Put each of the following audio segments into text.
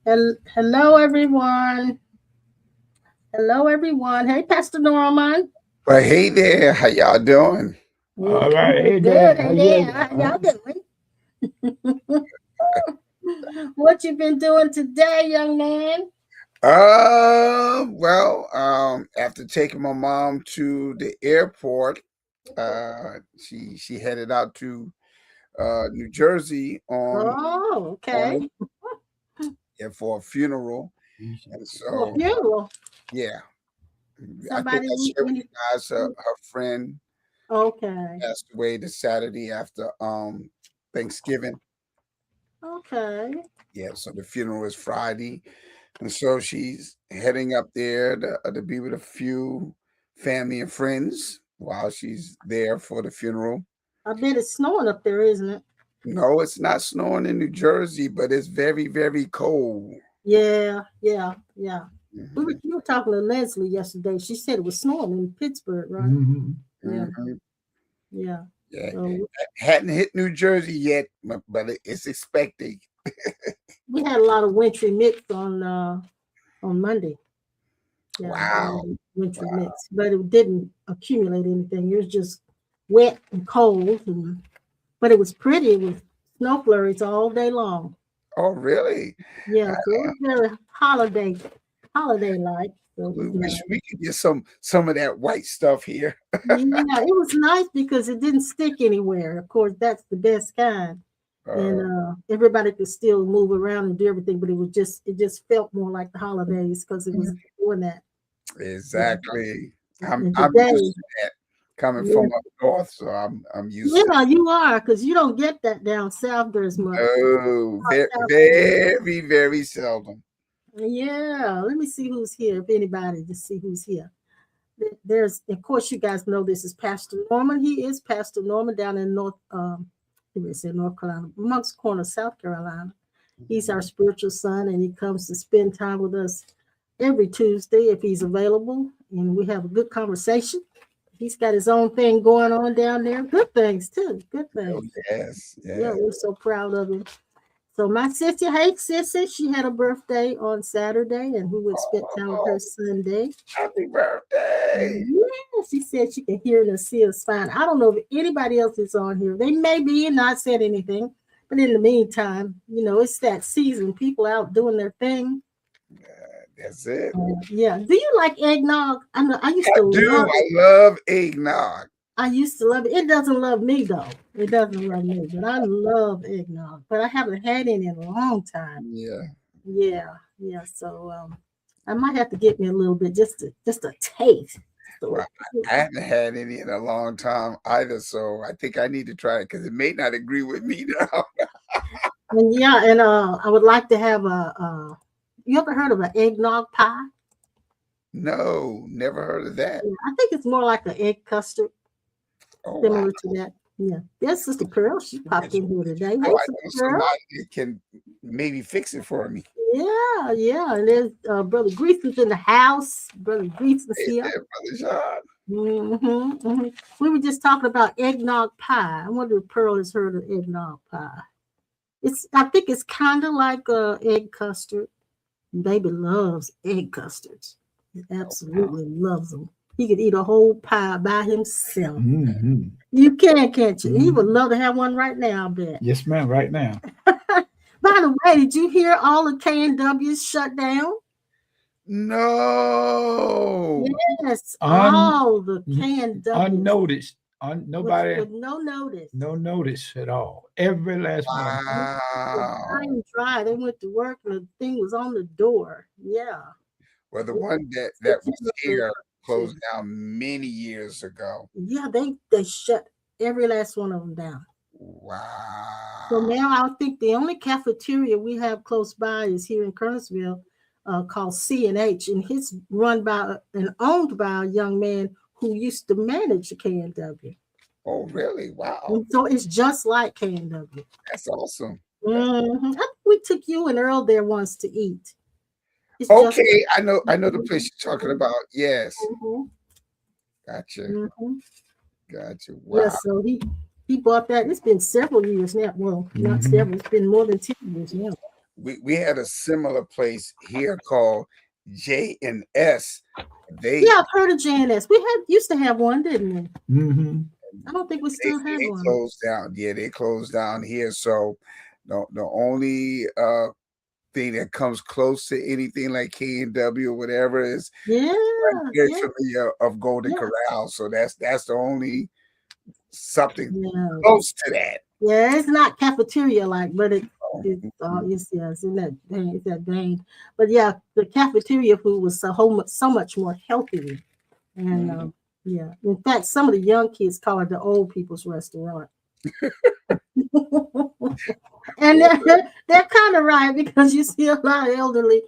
Hello, everyone. Hello, everyone. Hey, Pastor Norman. Well, hey there, how y'all doing? All right, Good, hey good. there. Hey there. How y'all doing? What you been doing today, young man? After taking my mom to the airport, she headed out to New Jersey on Oh, on okay. yeah, for a funeral, and For a so funeral. yeah, I think Somebody I we shared with you guys. Her friend okay. passed away the Saturday after Thanksgiving. Okay. Yeah, so the funeral is Friday. And so she's heading up there to be with a few family and friends while she's there for the funeral. I bet it's snowing up there, isn't it? No, it's not snowing in New Jersey, but it's very, very cold. Yeah. Hmm. You were talking to Leslie yesterday. She said it was snowing in Pittsburgh, right? Mm-hmm. Yeah, Hmm. yeah. Yeah, So hadn't hit New Jersey yet, but it's expected. we had a lot of wintry mix on Monday. Yeah, a lot Wow. of wintry mix, but it didn't accumulate anything. It was just wet and cold, but it was pretty. It was snow flurries all day long. Oh, really? Yeah, I so it was very holiday like. So it was wish nice. we could get some of that white stuff here. Yeah, it was nice because it didn't stick anywhere. Of course, that's the best kind. And Uh, everybody could still move around and do everything, but it just felt more like the holidays because it was doing that. Yeah. exactly. And I'm today, used to that coming yeah, from up north, so I'm used to. yeah, you are because you don't get that down south there as much. Oh, very, South Florida. very, very seldom. Yeah, let me see who's here. If anybody, just see who's here. There's, of course, you guys know this is Pastor Norman. He is Pastor Norman down in North Carolina, Moncks Corner, South Carolina. He's our spiritual son, and he comes to spend time with us every Tuesday if he's available, and we have a good conversation. He's got his own thing going on down there. Good things too. Good Oh, things. yes, Yeah, yes. we're so proud of him. So my sister, hey sissy, she had a birthday on Saturday, and we would spend time with Oh, her Sunday. happy birthday. Yeah, she said she can hear and see us fine. I don't know if anybody else is on here. They may be and not said anything, but in the meantime, it's that season. People out doing their thing. That's it. Yeah. Do you like eggnog? I know I used I to do. love it. I love eggnog. I used to love it. It doesn't love me though. It doesn't love me, but I love eggnog. But I haven't had it in a long time. Yeah. Yeah. So I might have to get me a little bit just a taste. So Well, I haven't had any in a long time either, so I think I need to try it because it may not agree with me now. and yeah, and I would like to have a. You ever heard of an eggnog pie? No, never heard of that. Yeah, I think it's more like an egg custard, Oh, wow. similar to that. Yeah. Yes, Sister Pearl. She popped in here today. So Hey, I Sister know Pearl. somebody that can maybe fix it for me. Yeah. And there's Brother Greason's in the house. Brother Greason's Hey here. there, Brother Sean. Hmm. We were just talking about eggnog pie. I wonder if Pearl has heard of eggnog pie. I think it's kind of like egg custard. Baby loves egg custards. He absolutely loves them. He could eat a whole pie by himself. Mm-hmm. You can't you? He would Mm-hmm. love to have one right now, I bet. Yes, ma'am. Right now. By the way, did you hear all the KNWs shut down? No. Yes, Un all the KNWs unnoticed. Nobody, with no notice. no notice at all. Every last one. High Wow. and dry. They went to work and the thing was on the door. Yeah. Well, the one that was September here 2. closed down many years ago. Yeah, they shut every last one of them down. So Wow. now I think the only cafeteria we have close by is here in Kernersville, called C&H, and it's run by and owned by a young man who used to manage the KNW. Oh, really? Wow. And so it's just like KNW. That's awesome. That's I think we took you and Earl there once to eat. It's just like. okay. I know the place you're talking about. Yes. Mhm, Gotcha. mhm. Gotcha. Wow. Yes, so he bought that. It's been several years now. Well, not Mm-hmm. several. It's been more than 10 years now. we had a similar place here called J&S. They Yeah, I've heard of JNS. We used to have one, didn't we? Mm-hmm. I don't think we still have they one. closed down. Yeah, they closed down here. So the only thing that comes close to anything like K&W or whatever is Yeah, very yeah, familiar of Golden yeah, Corral. So that's the only something yeah. close to that. Yeah, it's not cafeteria like, but it's Mhm. it's in that vein, it's that vein. But yeah, the cafeteria food was so much more healthy. And Mhm. yeah, in fact, some of the young kids call it the old people's restaurant. And they're kind of right because you see a lot of elderly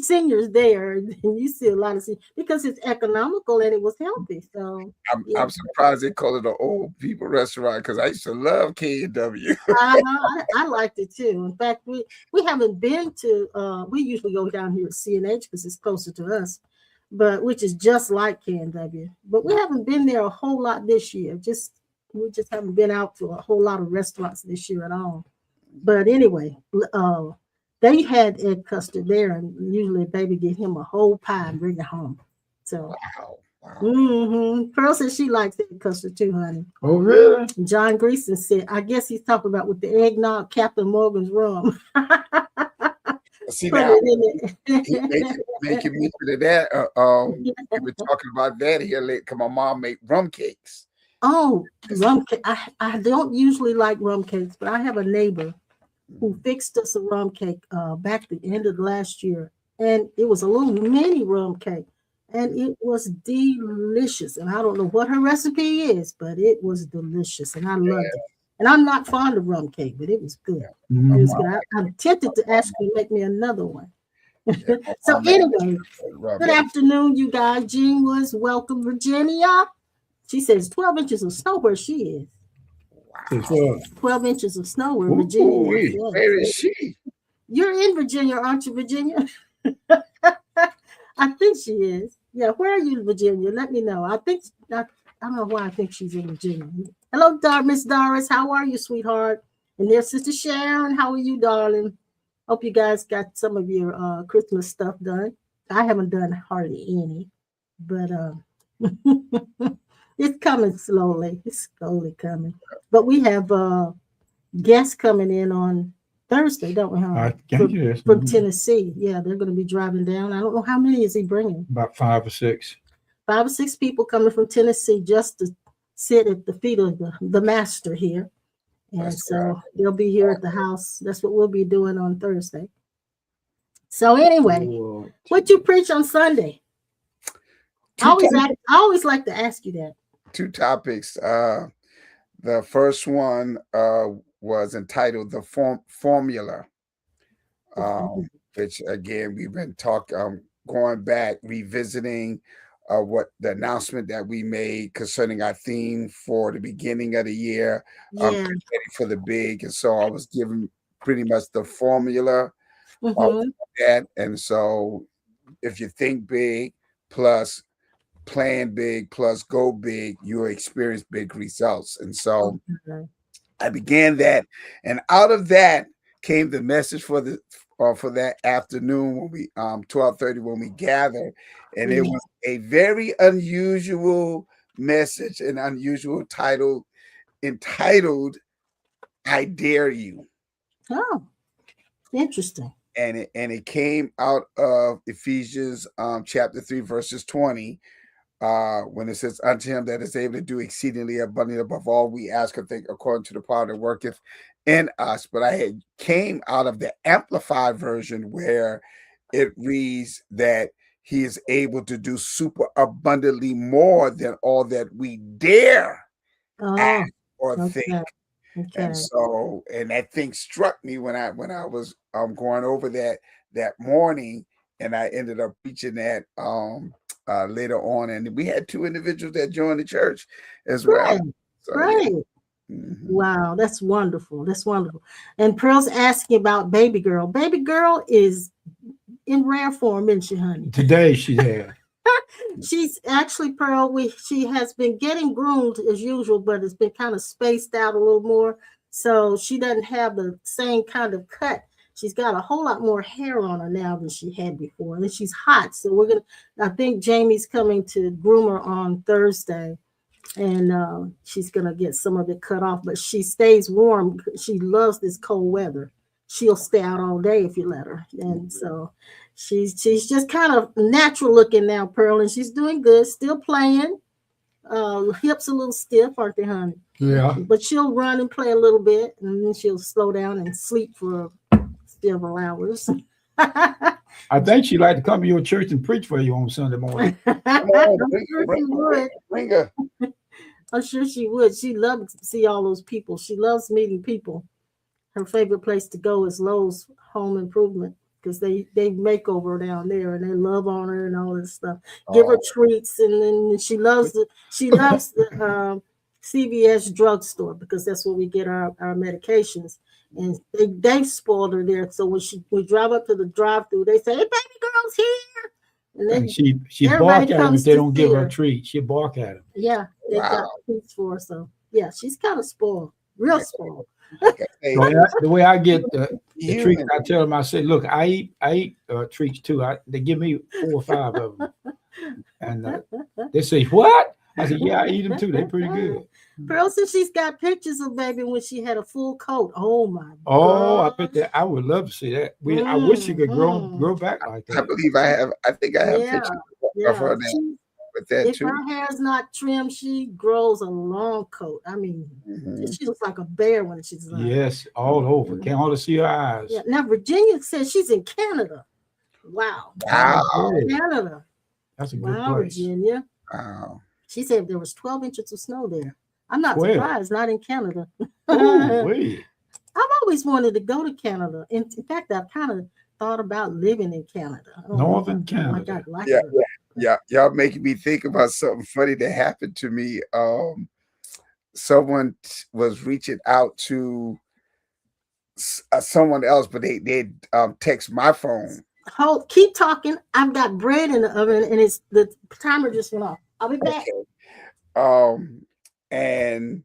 seniors there, and you see a lot of because it's economical and it was healthy. So yeah, I'm surprised they call it an old people restaurant because I used to love K&W. I liked it too. In fact, we haven't been to. We usually go down here at CNH because it's closer to us, but which is just like KNW. But we haven't been there a whole lot this year. We just haven't been out to a whole lot of restaurants this year at all. But anyway, they had egg custard there, and usually baby get him a whole pie and bring it home. So, Wow. Pearl said she likes egg custard too, honey. Oh, really? John Greason said, I guess he's talking about with the eggnog, Captain Morgan's rum. See Put now, it in he it. making mention of that. We were talking about that here late because my mom made rum cakes. Oh, rum cake. I don't usually like rum cakes, but I have a neighbor who fixed us a rum cake back the end of last year. And it was a little mini rum cake. And it was delicious. And I don't know what her recipe is, but it was delicious. And I loved it. And I'm not fond of rum cake, but it was good. My It was mom, good. I'm tempted to ask her to make me another one. yeah, my So mom made anyway, rum. good afternoon, you guys. Jean was welcome, Virginia. She says 12 inches of snow where she is. It's Wow. 12 inches of snow where Virginia is. Ooh-wee. Where is Yes. she? You're in Virginia, aren't you, Virginia? I think she is. Yeah, where are you, Virginia? Let me know. I don't know why I think she's in Virginia. Hello, Miss Doris. How are you, sweetheart? And there's Sister Sharon. How are you, darling? Hope you guys got some of your Christmas stuff done. I haven't done hardly any, but it's coming slowly. It's slowly coming. But we have guests coming in on Thursday, don't we? I From, guess from Tennessee. Yeah, they're going to be driving down. I don't know how many is he bringing. about 5 or 6. 5 or 6 people coming from Tennessee just to sit at the feet of the master here. And That's so right. they'll be here at the house. That's what we'll be doing on Thursday. So anyway, what you preach on Sunday? I always like to ask you that. 2 topics. The first one was entitled "The Formula," which again we've been going back, revisiting what the announcement that we made concerning our theme for the beginning of the year, Yeah. ready for the big, and so I was given pretty much the formula Mhm. of that, and so if you think big plus plan big plus go big, you'll experience big results. And so Okay. I began that, and out of that came the message for that afternoon when we 12:30 when we gathered, and it was a very unusual message, an unusual title entitled "I Dare You." Oh, interesting. And it came out of Ephesians chapter 3 verses 20. When it says, unto him that is able to do exceedingly abundantly above all we ask or think, according to the power that worketh in us. But I had came out of the amplified version where it reads that he is able to do super abundantly more than all that we dare ask or think. Okay. And so, and that thing struck me when I was going over that morning, and I ended up preaching that later on, and we had 2 individuals that joined the church as well. Great. So, Great. yeah. Wow, that's wonderful. That's wonderful. And Pearl's asking about baby girl. Baby girl is in rare form, isn't she, honey? Today she had. She's actually, Pearl, she has been getting groomed as usual, but it's been kind of spaced out a little more. So she doesn't have the same kind of cut. she's got a whole lot more hair on her now than she had before, and she's hot. So I think Jamie's coming to groom her on Thursday, and she's gonna get some of it cut off. But she stays warm. She loves this cold weather. She'll stay out all day if you let her, and so she's just kind of natural looking now, Pearl, and she's doing good. Still playing. Hips a little stiff, aren't they, honey? Yeah. But she'll run and play a little bit, and then she'll slow down and sleep for several hours. I think she'd like to come to your church and preach for you on Sunday morning. Bring her. I'm sure she would. She loves to see all those people. She loves meeting people. Her favorite place to go is Lowe's Home Improvement because they make over down there and they love on her and all this stuff. Give her treats, and then she loves the CVS drugstore because that's where we get our medications. And they've spoiled her there. So when we drive up to the drive-through, they say, "Hey, baby girl's here." And then she bark at them if they don't give her a treat. She bark at them. Yeah, they got treats for her. So yeah, she's kind of spoiled, real spoiled. So the way I get the treats, I tell them, I say, look, I eat treats too. They give me 4 or 5 of them, and they say, "What?" I said, "Yeah, I eat them too. They're pretty good." Pearl says she's got pictures of baby when she had a full coat. Oh my! Oh, I bet that I would love to see that. I wish she could grow back like that. I believe I have. I think I have pictures of her now with that if too. Her hair's not trimmed, she grows a long coat. I mean, she looks like a bear when she's like. Yes, all over. Can't hardly see her eyes. Yeah. Now Virginia says she's in Canada. Wow. Canada. That's a good place. Virginia. Wow. She said there was 12 inches of snow there. I'm not surprised, not in Canada. I've always wanted to go to Canada. In fact, I've kind of thought about living in Canada. Northern Canada. Yeah. Y'all making me think about something funny that happened to me. Someone was reaching out to someone else, but they text my phone. Keep talking. I've got bread in the oven, and the timer just went off. I'll be back. Okay. And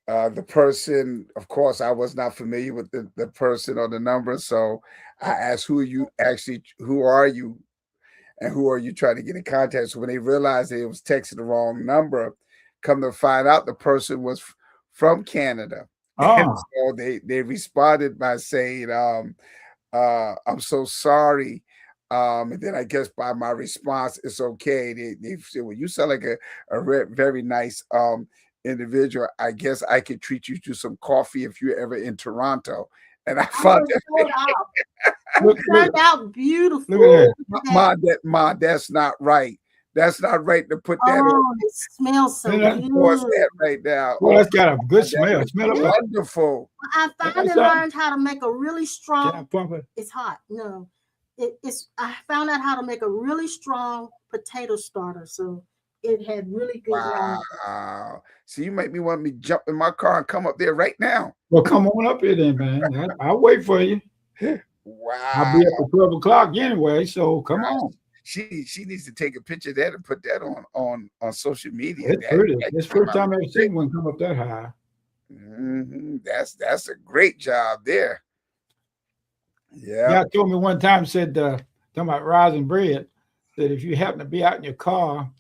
the person, of course, I was not familiar with the person or the number, so I asked, who are you, and who are you trying to get in contact? So when they realized that it was texting the wrong number, come to find out the person was from Canada. And so they responded by saying, "I'm so sorry." And then I guess by my response, it's okay. They said, "Well, you sound like a very nice individual. I guess I could treat you to some coffee if you're ever in Toronto." And I found that it turned out beautiful. Look at that. Ma, that's not right. That's not right to put that on. It smells so good. That right now. Well, that's got a good smell. Smell wonderful. I finally learned how to make a really strong. Can I pump it? It's hot. No. I found out how to make a really strong potato starter, so it had really good. Wow! So you make me want me to jump in my car and come up there right now. Well, come on up here then, man. I'll wait for you. Wow! I'll be up at 12 o'clock anyway, so come on. She needs to take a picture of that and put that on social media. It's pretty. It's the first time I've ever seen one come up that high. That's a great job there. Yeah. Yeah, told me one time, said, talking about rising bread, that if you happen to be out in your car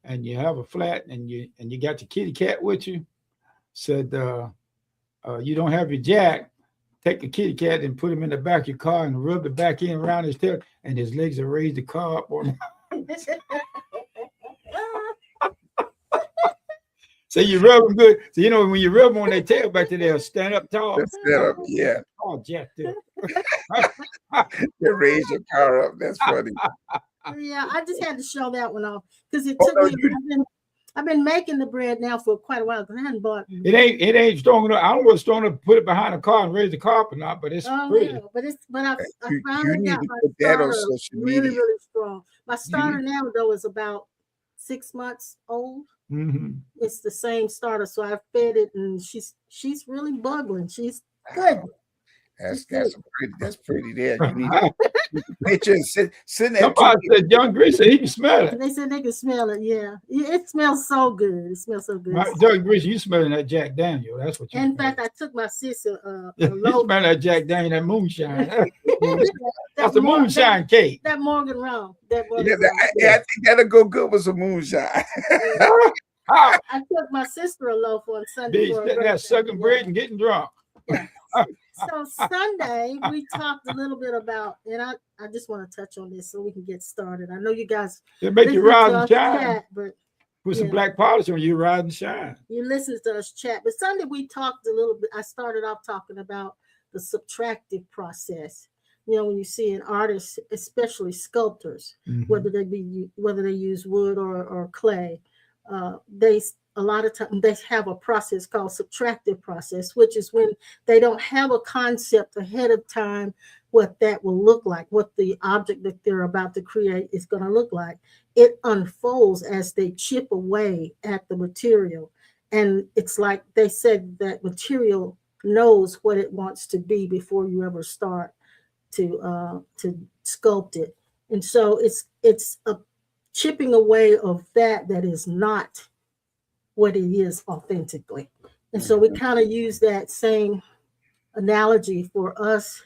and you have a flat and you got your kitty cat with you, said you don't have your jack, take the kitty cat and put him in the back of your car and rub the back end around his tail, and his legs will raise the car up on him. So you rub them good. So when you rub them on their tail back to they'll stand up tall. Stand up, yeah. Oh, Jack, too. They raise your car up. That's funny. Yeah, I just had to show that one off because it took me. I've been making the bread now for quite a while because I hadn't bought. It ain't strong enough. I don't know what's strong enough to put it behind the car and raise the car or not, but it's pretty. Yeah, but I finally got my starter really, really strong. My starter now though is about 6 months old. It's the same starter, so I fed it, and she's really bubbling. She's good. That's pretty there. You need to picture and send that to Somebody me. said John Grease said he can smell it. They said they can smell it. Yeah, it smells so good. It smells so good. John Grease, you smelling that Jack Daniel? That's what you. In fact, I took my sister a you loaf. smell that Jack Daniel, that moonshine. That's that a moonshine cake. That Morgan rum. That Morgan Yeah, rum. I think that'll go good with some moonshine. I took my sister a loaf on Sunday. Sitting there sucking bread and getting drunk. Yeah. So Sunday we talked a little bit about, and I just want to touch on this so we can get started. I know you guys It make you rise and shine. Chat, but put some black polish on you, rise and shine. You listen to us chat, but Sunday we talked a little bit. I started off talking about the subtractive process. You know, when you see an artist, especially sculptors, whether they use wood or clay, they a lot of times they have a process called subtractive process, which is when they don't have a concept ahead of time what that will look like, what the object that they're about to create is going to look like. It unfolds as they chip away at the material. And it's like they said that material knows what it wants to be before you ever start to sculpt it. And so it's a chipping away of that is not what it is authentically. And so we kind of use that same analogy for us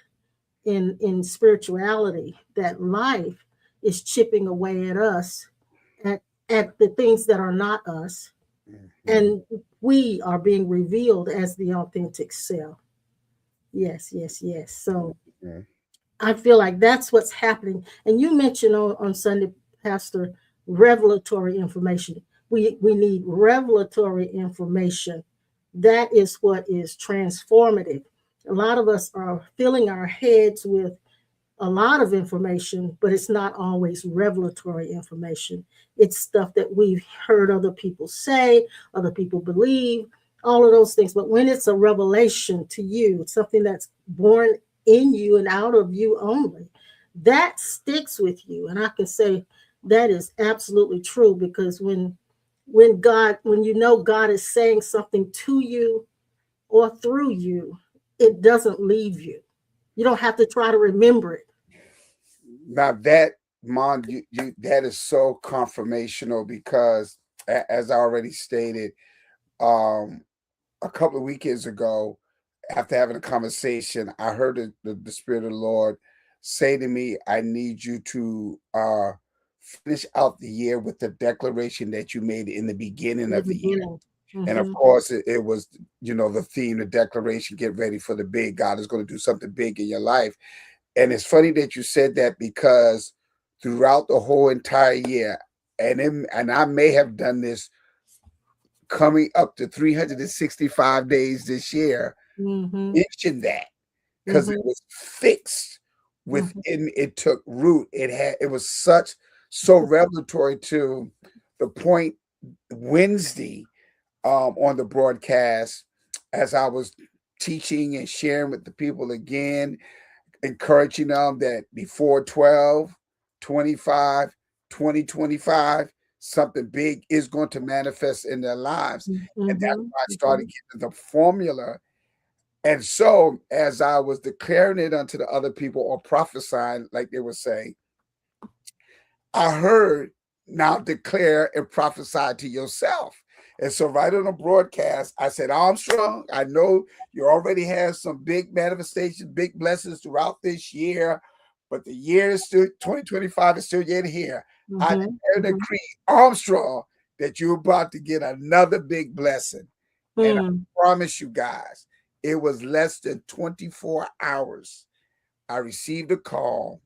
in spirituality, that life is chipping away at us, at the things that are not us. And we are being revealed as the authentic self. Yes. So I feel like that's what's happening. And you mentioned on Sunday, Pastor, revelatory information. We need revelatory information. That is what is transformative. A lot of us are filling our heads with a lot of information, but it's not always revelatory information. It's stuff that we've heard other people say, other people believe, all of those things. But when it's a revelation to you, it's something that's born in you and out of you only, that sticks with you. And I can say that is absolutely true, because when you know God is saying something to you or through you, it doesn't leave you. You don't have to try to remember it. Now that, Mon, that is so confirmational, because as I already stated, a couple of weekends ago, after having a conversation, I heard the Spirit of the Lord say to me, I need you to finish out the year with the declaration that you made in the beginning of the year. And of course, it was, the theme, the declaration, get ready for the big. God is going to do something big in your life. And it's funny that you said that, because throughout the whole entire year, and I may have done this coming up to 365 days this year, mentioned that, because it was fixed within, it took root. It was so revelatory to the point Wednesday on the broadcast, as I was teaching and sharing with the people again, encouraging them that before 2025, something big is going to manifest in their lives. And that's why I started getting the formula. And so as I was declaring it unto the other people, or prophesying, like they were saying, I heard, now declare and prophesy to yourself. And so right on the broadcast, I said, Armstrong, I know you already have some big manifestations, big blessings throughout this year, but the year is still, 2025 is still yet here. I declare and decree, Armstrong, that you're about to get another big blessing. And I promise you guys, it was less than 24 hours. I received a call,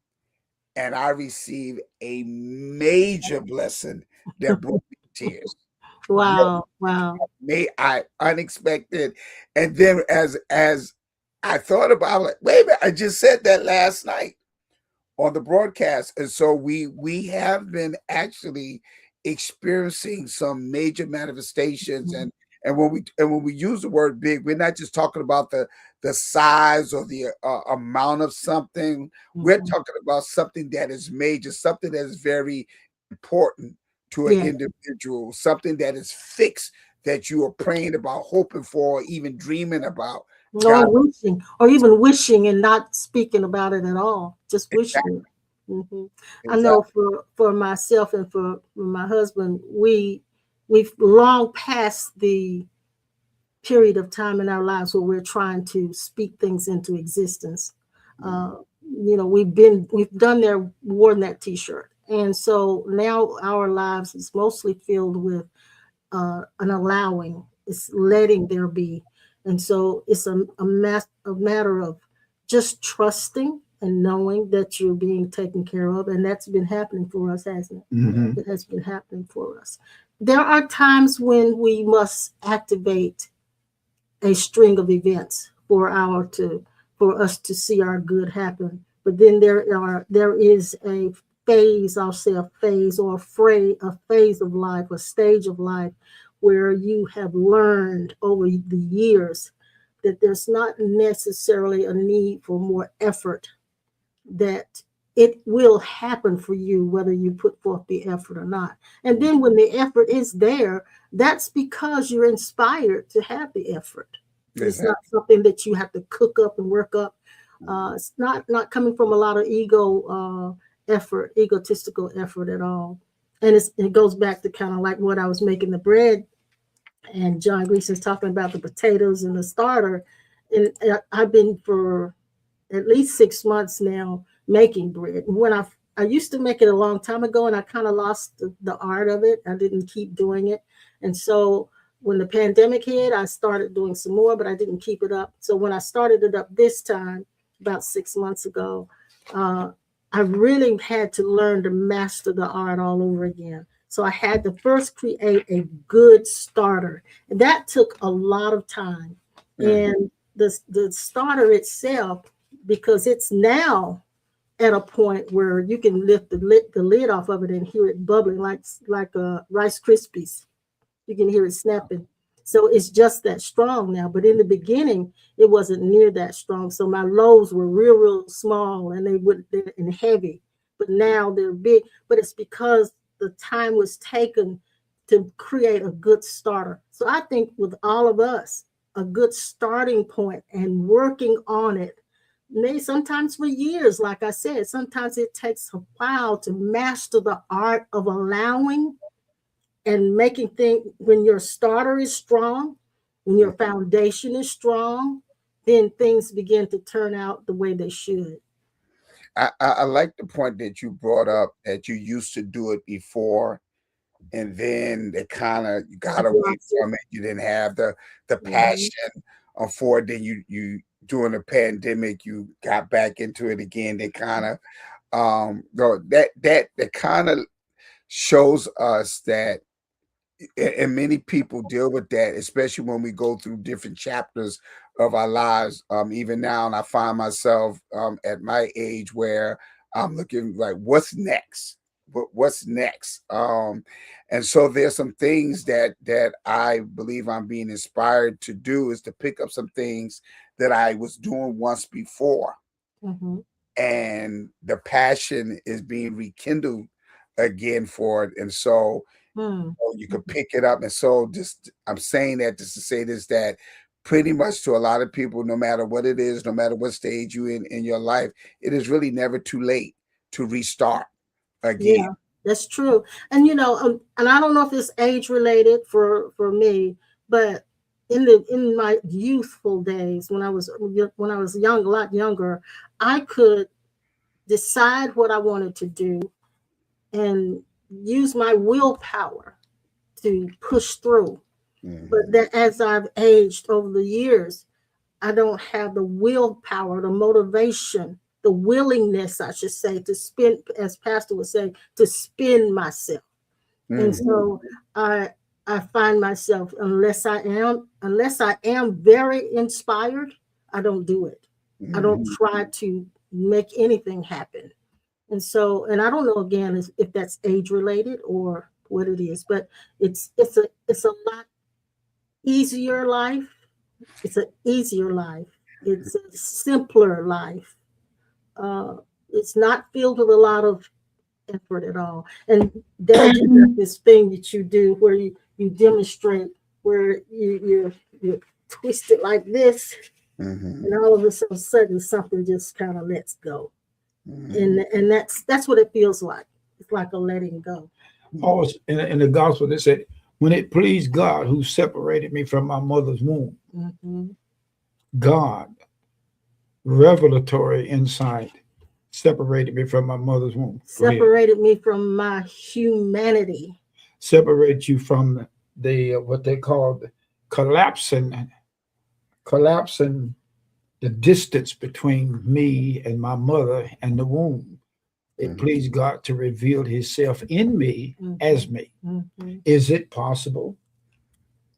and I received a major blessing that brought me to tears. Wow. Unexpected. And then as I thought about it, like, wait a minute, I just said that last night on the broadcast. And so we have been actually experiencing some major manifestations. And when we use the word big, we're not just talking about the size or the amount of something. We're talking about something that is major, something that is very important to an individual, something that is fixed, that you are praying about, hoping for, or even dreaming about. or wishing, or even wishing and not speaking about it at all, just wishing. Hmm. I know Exactly. for myself and for my husband, we've long passed the period of time in our lives where we're trying to speak things into existence. Uh, we've done there, worn that T-shirt, and so now our lives is mostly filled with an allowing. It's letting there be, and so it's a matter of just trusting and knowing that you're being taken care of, and that's been happening for us, hasn't it? Mhm. It has been happening for us. There are times when we must activate a string of events for us to see our good happen. But then there is a phase, I'll say a phase or a phase of life, a stage of life where you have learned over the years that there's not necessarily a need for more effort, that it will happen for you whether you put forth the effort or not. And then when the effort is there, that's because you're inspired to have the effort. It's Exactly. not something that you have to cook up and work up. It's not coming from a lot of egotistical effort at all. And it goes back to kind of like what I was making the bread, and John Gleason's talking about the potatoes and the starter. And I've been for at least 6 months now making bread. When I used to make it a long time ago, and I kind of lost the art of it. I didn't keep doing it, and so when the pandemic hit, I started doing some more, but I didn't keep it up. So when I started it up this time, about 6 months ago, uh, I really had to learn to master the art all over again. So I had to first create a good starter, and that took a lot of time. Mm. And the starter itself, because it's now at a point where you can lift the lid off of it and hear it bubbling like Rice Krispies. You can hear it snapping. So it's just that strong now. But in the beginning, it wasn't near that strong. So my loaves were real small, and and heavy. But now they're big. But it's because the time was taken to create a good starter. So I think with all of us, a good starting point and working on it, maybe sometimes for years, like I said, sometimes it takes a while to master the art of allowing and making things. When your starter is strong, when your foundation is strong, then things begin to turn out the way they should. I like the point that you brought up that you used to do it before, and then they kind of you I got away dropped it. from it. You didn't have the Mhm. passion for it. Then you during the pandemic you got back into it again. They kind of that kind of shows us that, and many people deal with that, especially when we go through different chapters of our lives. Even now, and I find myself at my age where I'm looking like, what's next? What's next? And so there's some things that I believe I'm being inspired to do is to pick up some things that I was doing once before, Mhm. and the passion is being rekindled again for it. And so Mm. you could pick it up. And so just I'm saying that just to say this, that pretty much to a lot of people, no matter what it is, no matter what stage you in your life, it is really never too late to restart again. Yeah, that's true. And and I don't know if it's age related for me, but in my youthful days, when I was young, a lot younger, I could decide what I wanted to do and use my willpower to push through. But Mhm. that as I've aged over the years, I don't have the willpower, the motivation, the willingness, I should say, to spend, as Pastor would say, to spend myself. And Mhm. so I I find myself, unless I am very inspired, I don't do it. I don't Mhm. try to make anything happen. And so, and I don't know again if that's age related or what it is, but it's a lot easier life. It's an easier life. It's a simpler life. Uh, it's not filled with a lot of effort at all. And Dad, you got this thing that you do where you demonstrate where you twist it like this. Mhm. And all of a sudden something just kind of lets go. Mhm. And that's what it feels like. It's like a letting go. Paul in the gospel, they said, when it pleased God who separated me from my mother's womb, Mhm. God, revelatory insight, separated me from my mother's womb. Go ahead. Separated me from my humanity. Separate you from the what they call the collapsing the distance between me and my mother and the womb. It Mhm. pleased God to reveal himself in me as me. Mhm. Is it possible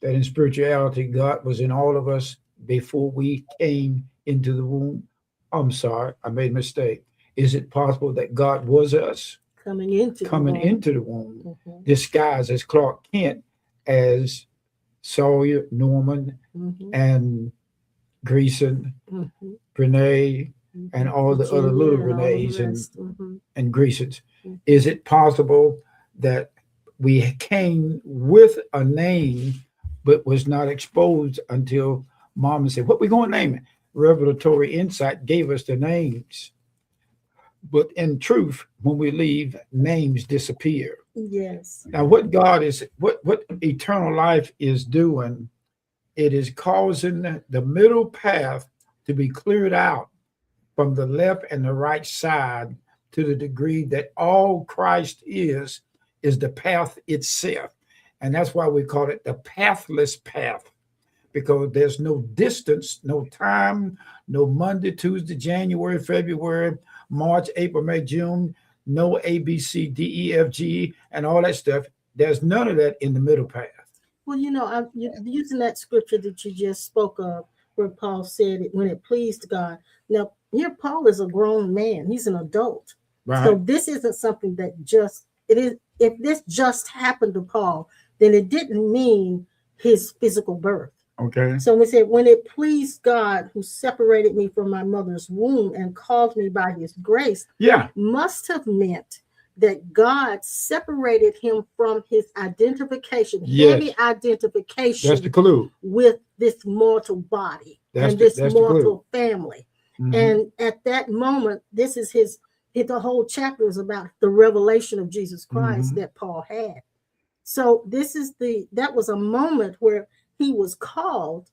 that in spirituality, God was in all of us before we came into the womb? I'm sorry, I made a mistake. Is it possible that God was us Coming into the coming womb. into the womb, Mhm. disguised as Clark Kent, as Sawyer, Norman, Mhm. and Greason, Mhm. Renee, and all the other Virginia little and all of the Renees rest. Mhm. and Greasons? Mhm. Is it possible that we came with a name but was not exposed until Mama said, "What we going to name it?" Revelatory insight gave us the names. But in truth, when we leave, names disappear. Yes. Now, what God is, what eternal life is doing, it is causing the middle path to be cleared out from the left and the right side to the degree that all Christ is the path itself. And that's why we call it the pathless path, because there's no distance, no time, no Monday, Tuesday, January, February, March, April, May, June, no A, B, C, D, E, F, G, and all that stuff. There's none of that in the middle path. Well, I'm using that scripture that you just spoke of, where Paul said it when it pleased God. Now, here Paul is a grown man; he's an adult. So Right? this isn't something that just it is. If this just happened to Paul, then it didn't mean his physical birth. Okay. So we said, when it pleased God who separated me from my mother's womb and called me by his grace, Yeah. must have meant that God separated him from his identification, Yes. heavy That's identification the clue. with this mortal body and this That's the clue. mortal family. Mhm. And at that moment, this is the whole chapter is about the revelation of Jesus Christ Mhm. that Paul had. So that was a moment where he was called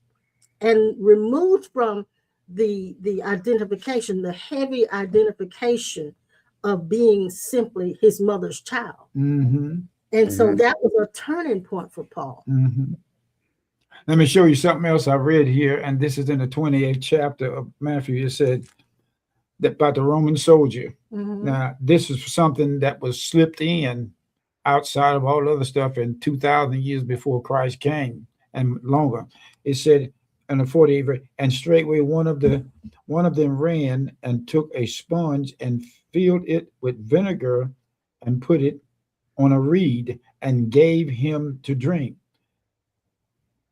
and removed from the identification, the heavy identification of being simply his mother's child. Mhm. And so Mhm. that was a turning point for Paul. Mhm. Let me show you something else I read here, and this is in the 28th chapter of Matthew. It said that about the Roman soldier. Mhm. Now, this is something that was slipped in outside of all other stuff in 2,000 years before Christ came and longer. It said in the 48th verse, and straightway one of them ran and took a sponge and filled it with vinegar and put it on a reed and gave him to drink.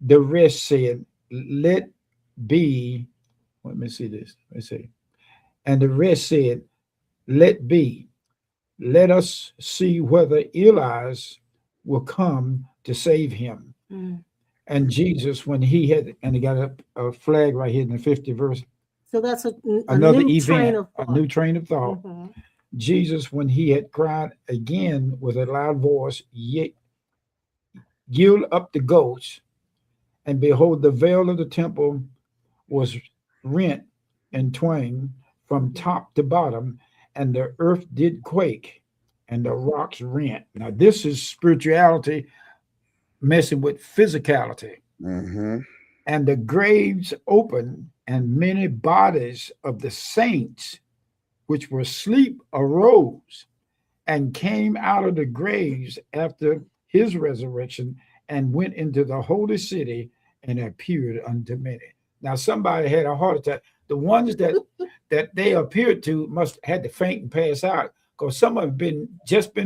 The rest said, "Let be." Let me see this. Let's see. And the rest said, "Let be. Let us see whether Elias will come to save him." Mm. And Jesus, when he had, and he got a flag right here in the 50th verse, So that's a another new train event, of a thought. new train of thought. Mhm. Jesus, when he had cried again with a loud voice, yield up the ghost, and behold, the veil of the temple was rent in twain from top to bottom, and the earth did quake, and the rocks rent. Now, this is spirituality messing with physicality. Mhm. And the graves opened, and many bodies of the saints which were asleep arose and came out of the graves after his resurrection and went into the holy city and appeared unto many. Now somebody had a heart attack. The ones that they appeared to must had to faint and pass out, because some have been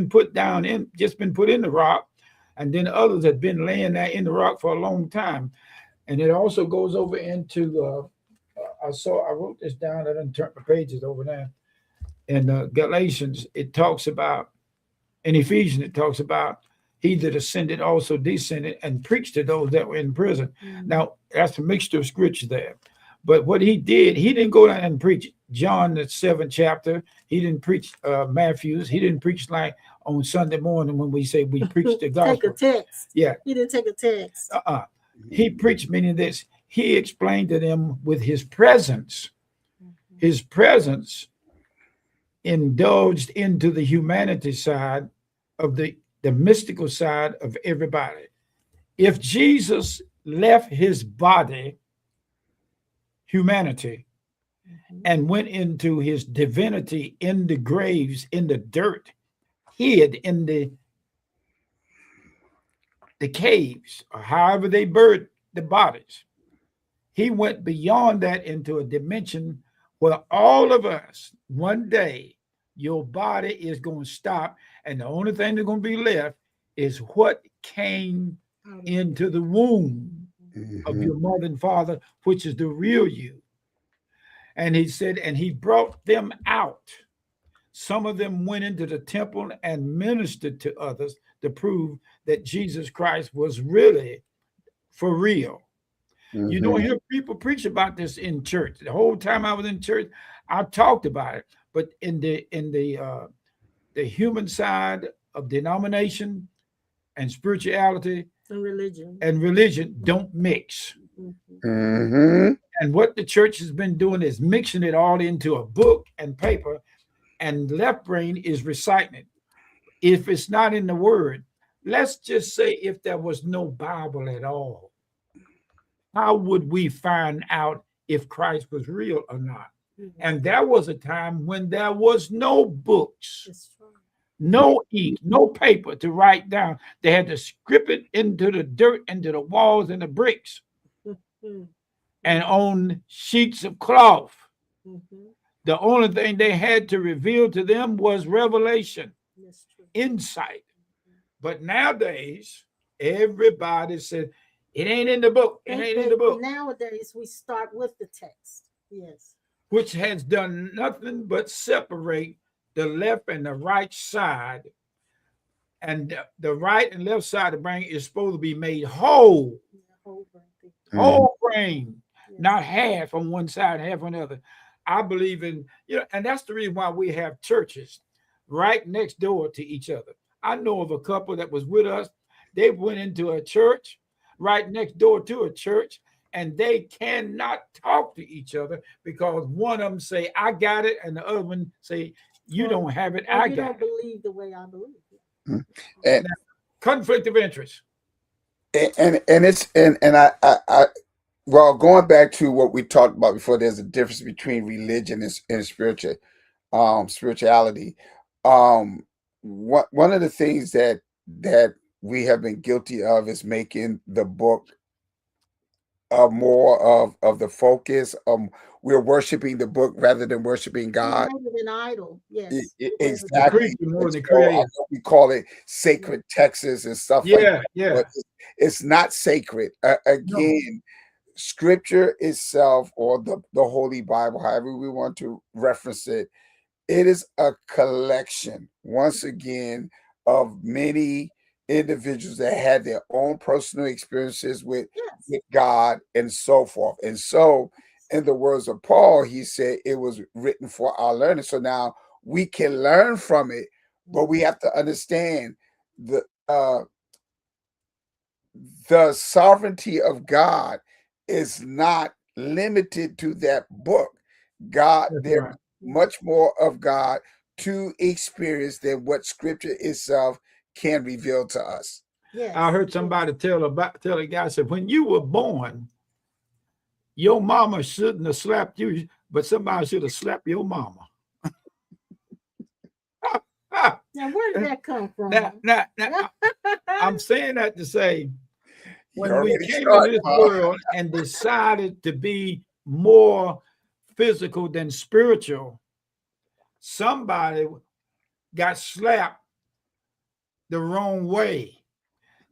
put down in just been put in the rock, and then others had been laying there in the rock for a long time. And it also goes over into I wrote this down. I didn't turn the pages over there. In Galatians, it talks about, in Ephesians, it talks about he that ascended also descended and preached to those that were in prison. Mhm. Now, that's a mixture of scripture there. But what he did, he didn't go down and preach John the 7th chapter. He didn't preach Matthew's. He didn't preach like on Sunday morning when we say we preach the gospel. Take a text. Yeah. He didn't take a text. He preached meaning this. He explained to them with his presence. His presence indulged into the humanity side of the mystical side of everybody. If Jesus left his body, humanity, and went into his divinity in the graves, in the dirt, hid in the caves, or however they buried the bodies, he went beyond that into a dimension where all of us, one day, your body is going to stop, and the only thing that's going to be left is what came into the womb of your mother and father, which is the real you. And he said, and he brought them out. Some of them went into the temple and ministered to others to prove that Jesus Christ was really for real. You don't hear people preach about this in church. The whole time I was in church, I talked about it. But in the human side of denomination and spirituality and religion don't mix. And what the church has been doing is mixing it all into a book and paper, and left brain is reciting it. If it's not in the word, let's just say if there was no Bible at all, how would we find out if Christ was real or not? And there was a time when there was no books, no ink, no paper to write down. They had to script it into the dirt, into the walls and the bricks, and on sheets of cloth. The only thing they had to reveal to them was revelation, insight. But nowadays, everybody said, it ain't in the book. It ain't in the book. Nowadays, we start with the text. Yes. Which has done nothing but separate the left and the right side. And the right and left side of the brain is supposed to be made whole. Whole brain, not half on one side, half on the other. I believe in, and that's the reason why we have churches right next door to each other. I know of a couple that was with us. They went into a church right next door to a church, and they cannot talk to each other because one of them say, I got it, and the other one say, you don't have it, I got it. You don't believe the way I believe. And conflict of interest. And I well, going back to what we talked about before, there's a difference between religion and spirituality. One of the things that we have been guilty of is making the book more of the focus. We're worshiping the book rather than worshiping God. An idol, yes. Exactly. We call it sacred texts and stuff like that. Yeah. But it's not sacred. Again, Scripture itself, or the Holy Bible, however we want to reference it, it is a collection, once again, of many individuals that had their own personal experiences with God and so forth. And so, in the words of Paul, he said it was written for our learning. So now we can learn from it, but we have to understand the sovereignty of God is not limited to that book. God, there's much more of God to experience than what Scripture itself can reveal to us. Yes. I heard somebody tell a guy, said, when you were born, your mama shouldn't have slapped you, but somebody should have slapped your mama. Now, where did that come from? Now, I'm saying that to say, when we came into this world and decided to be more physical than spiritual, somebody got slapped the wrong way.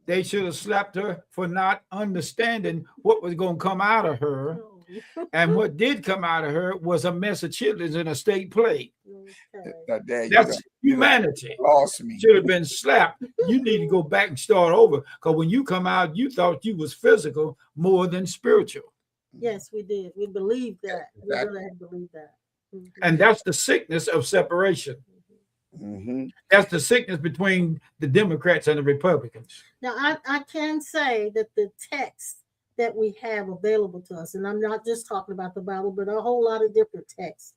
They should have slapped her for not understanding what was going to come out of her. And what did come out of her was a mess of chitlins in a steak plate. That's humanity. Lost me. Should have been slapped. You need to go back and start over. Because when you come out, you thought you was physical more than spiritual. Yes, we did. We believed that. We Exactly. really had believed that. Mhm. And that's the sickness of separation. Mm-hmm. That's the sickness between the Democrats and the Republicans. Now, I can say that the text that we have available to us, and I'm not just talking about the Bible, but a whole lot of different texts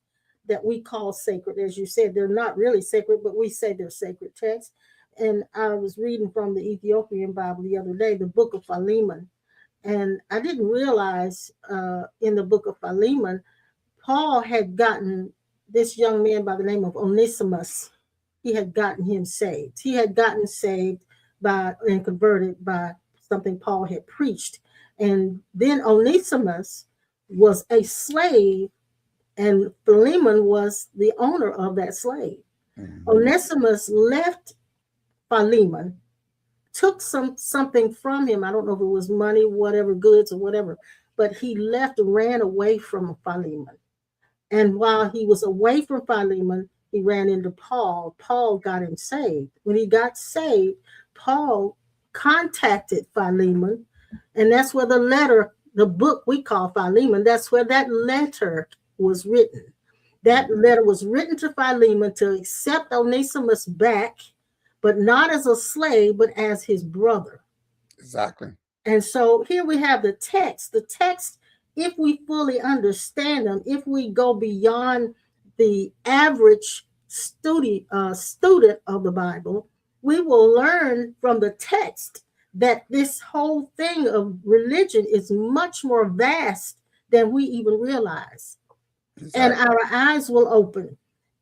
that we call sacred. As you said, they're not really sacred, but we say they're sacred texts. And I was reading from the Ethiopian Bible the other day, the book of Philemon. And I didn't realize in the book of Philemon, Paul had gotten this young man by the name of Onesimus. He had gotten him saved. He had gotten saved by and converted by something Paul had preached. And then Onesimus was a slave, and Philemon was the owner of that slave. Mm-hmm. Onesimus left Philemon, took something from him. I don't know if it was money, whatever, goods or whatever, but he left and ran away from Philemon. And while he was away from Philemon, he ran into Paul. Paul got him saved. When he got saved, Paul contacted Philemon, and that's where the letter, the book we call Philemon, that's where that letter was written. That letter was written to Philemon to accept Onesimus back, but not as a slave, but as his brother. Exactly. And so here we have the text. The text, if we fully understand them, if we go beyond the average student of the Bible, we will learn from the text that this whole thing of religion is much more vast than we even realize. Exactly. And our eyes will open.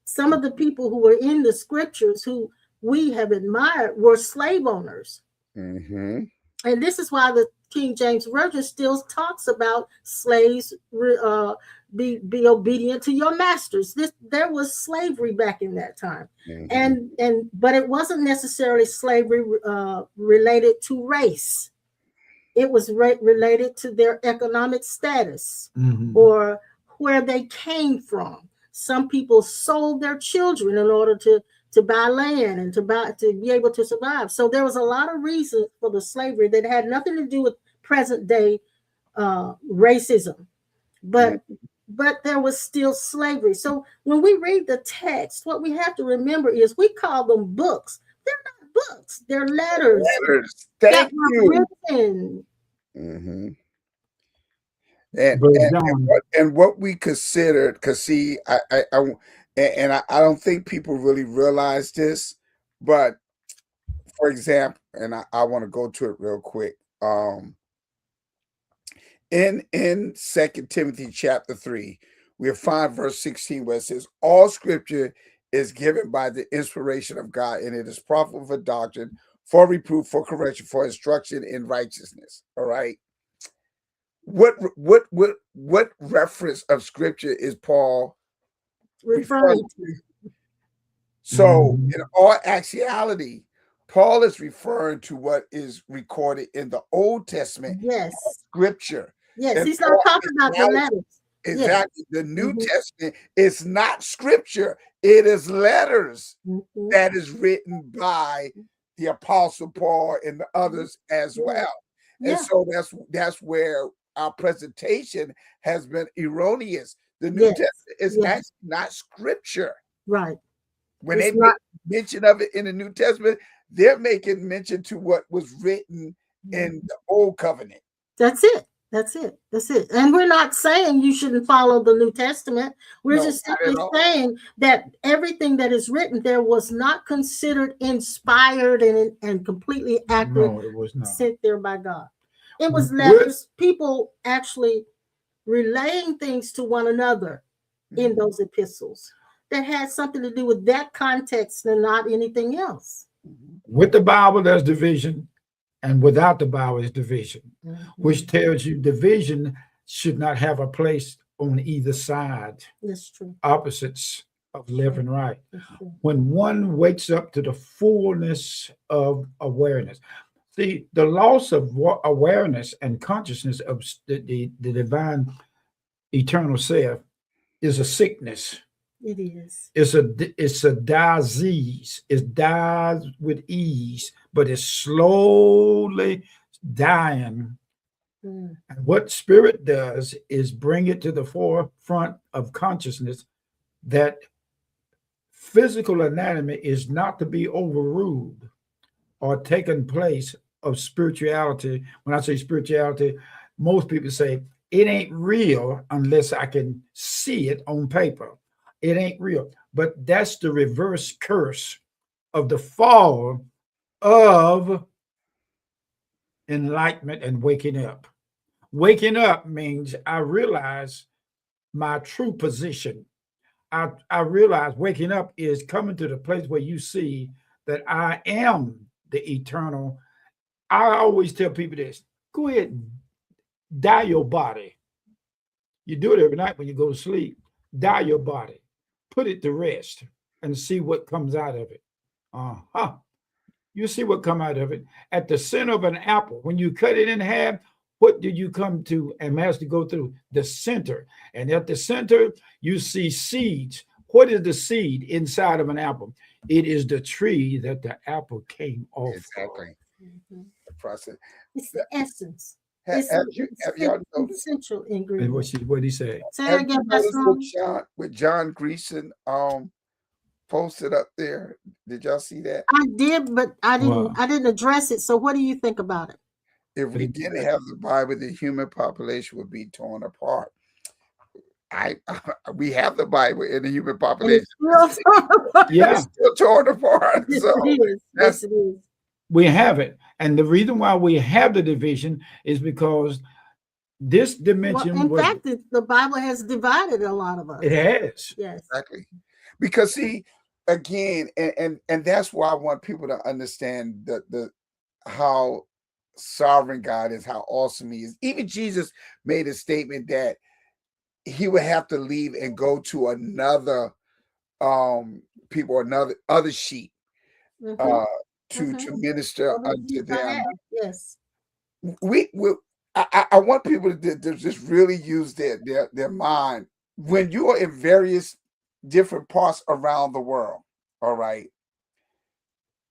Some of the people who were in the scriptures who we have admired were slave owners. Mm-hmm. And this is why the King James Version still talks about slaves be obedient to your masters. There was slavery back in that time. Mm-hmm. But it wasn't necessarily slavery related to race. It was related to their economic status, mm-hmm. or where they came from. Some people sold their children in order to buy land and to be able to survive. So there was a lot of reasons for the slavery that had nothing to do with present day racism, but there was still slavery. So when we read the text, what we have to remember is we call them books. They're not books. They're letters. Thank you. Written. Mm-hmm. And what we considered, because see, I don't think people really realize this, but for example, and I want to go to it real quick. In 2 Timothy chapter 3, we'll find verse 16 where it says, all scripture is given by the inspiration of God, and it is profitable for doctrine, for reproof, for correction, for instruction in righteousness. All right. What reference of scripture is Paul referring to? So in all actuality, Paul is referring to what is recorded in the Old Testament. Yes. Scripture. Yes, and he's not talking about the letters. Exactly. Yes. The New Testament is not scripture. It is letters that is written by the Apostle Paul and the others as well. And so that's where our presentation has been erroneous. The New Testament is actually not scripture. Right. When they make mention of it in the New Testament, they're making mention to what was written in the Old Covenant. That's it. That's it. That's it. And we're not saying you shouldn't follow the New Testament. We're just simply saying that everything that is written there was not considered inspired and completely accurate. No, it was not. Sent there by God. It was letters, people actually relaying things to one another in those epistles that had something to do with that context and not anything else. With the Bible, there's division, and without the Bible is division, which tells you division should not have a place on either side. That's true. Opposites of left and right. When one wakes up to the fullness of awareness. See, the loss of awareness and consciousness of the divine eternal self is a sickness. It is. It's a disease. It dies with ease, but it's slowly dying Mm. And what spirit does is bring it to the forefront of consciousness that physical anatomy is not to be overruled or taken place of spirituality. When I say spirituality, most people say it ain't real unless I can see it on paper. It ain't real. But that's the reverse curse of the fall of enlightenment and waking up. Waking up means I realize my true position. I realize waking up is coming to the place where you see that I am the eternal. I always tell people this: go ahead and die your body. You do it every night when you go to sleep. Die your body, put it to rest, and see what comes out of it. Uh-huh. You see what come out of it. At the center of an apple, when you cut it in half, what do you come to and has to go through? The center. And at the center, you see seeds. What is the seed inside of an apple? It is the tree that the apple came off of. Exactly. Mhm. The process. It's the essence. Have, It's have you have y'all noticed? essential And ingredient. what did he say? Say Have that you again, Pastor noticed Norman. what John Greason posted up there? Did y'all see that? I did, but I Wow. didn't address it. So what do you think about it? If we didn't have the Bible, the human population would be torn apart. We have the Bible in the human And population. it's still Yeah, It's still torn apart. Yes, So it is. that's Yes, it is. we have it. And the reason why we have the division is because this Well, dimension in was, fact, the Bible has divided a lot of us. it has. Yes. exactly because see again, and that's why I want people to understand the how sovereign God is, how awesome He is. Even Jesus made a statement that He would have to leave and go to another people, another other sheep, Mhm. to Mhm. minister Well, unto these I them. have. Yes. We I want people to just really use their mind when you are in various different parts around the world. All right,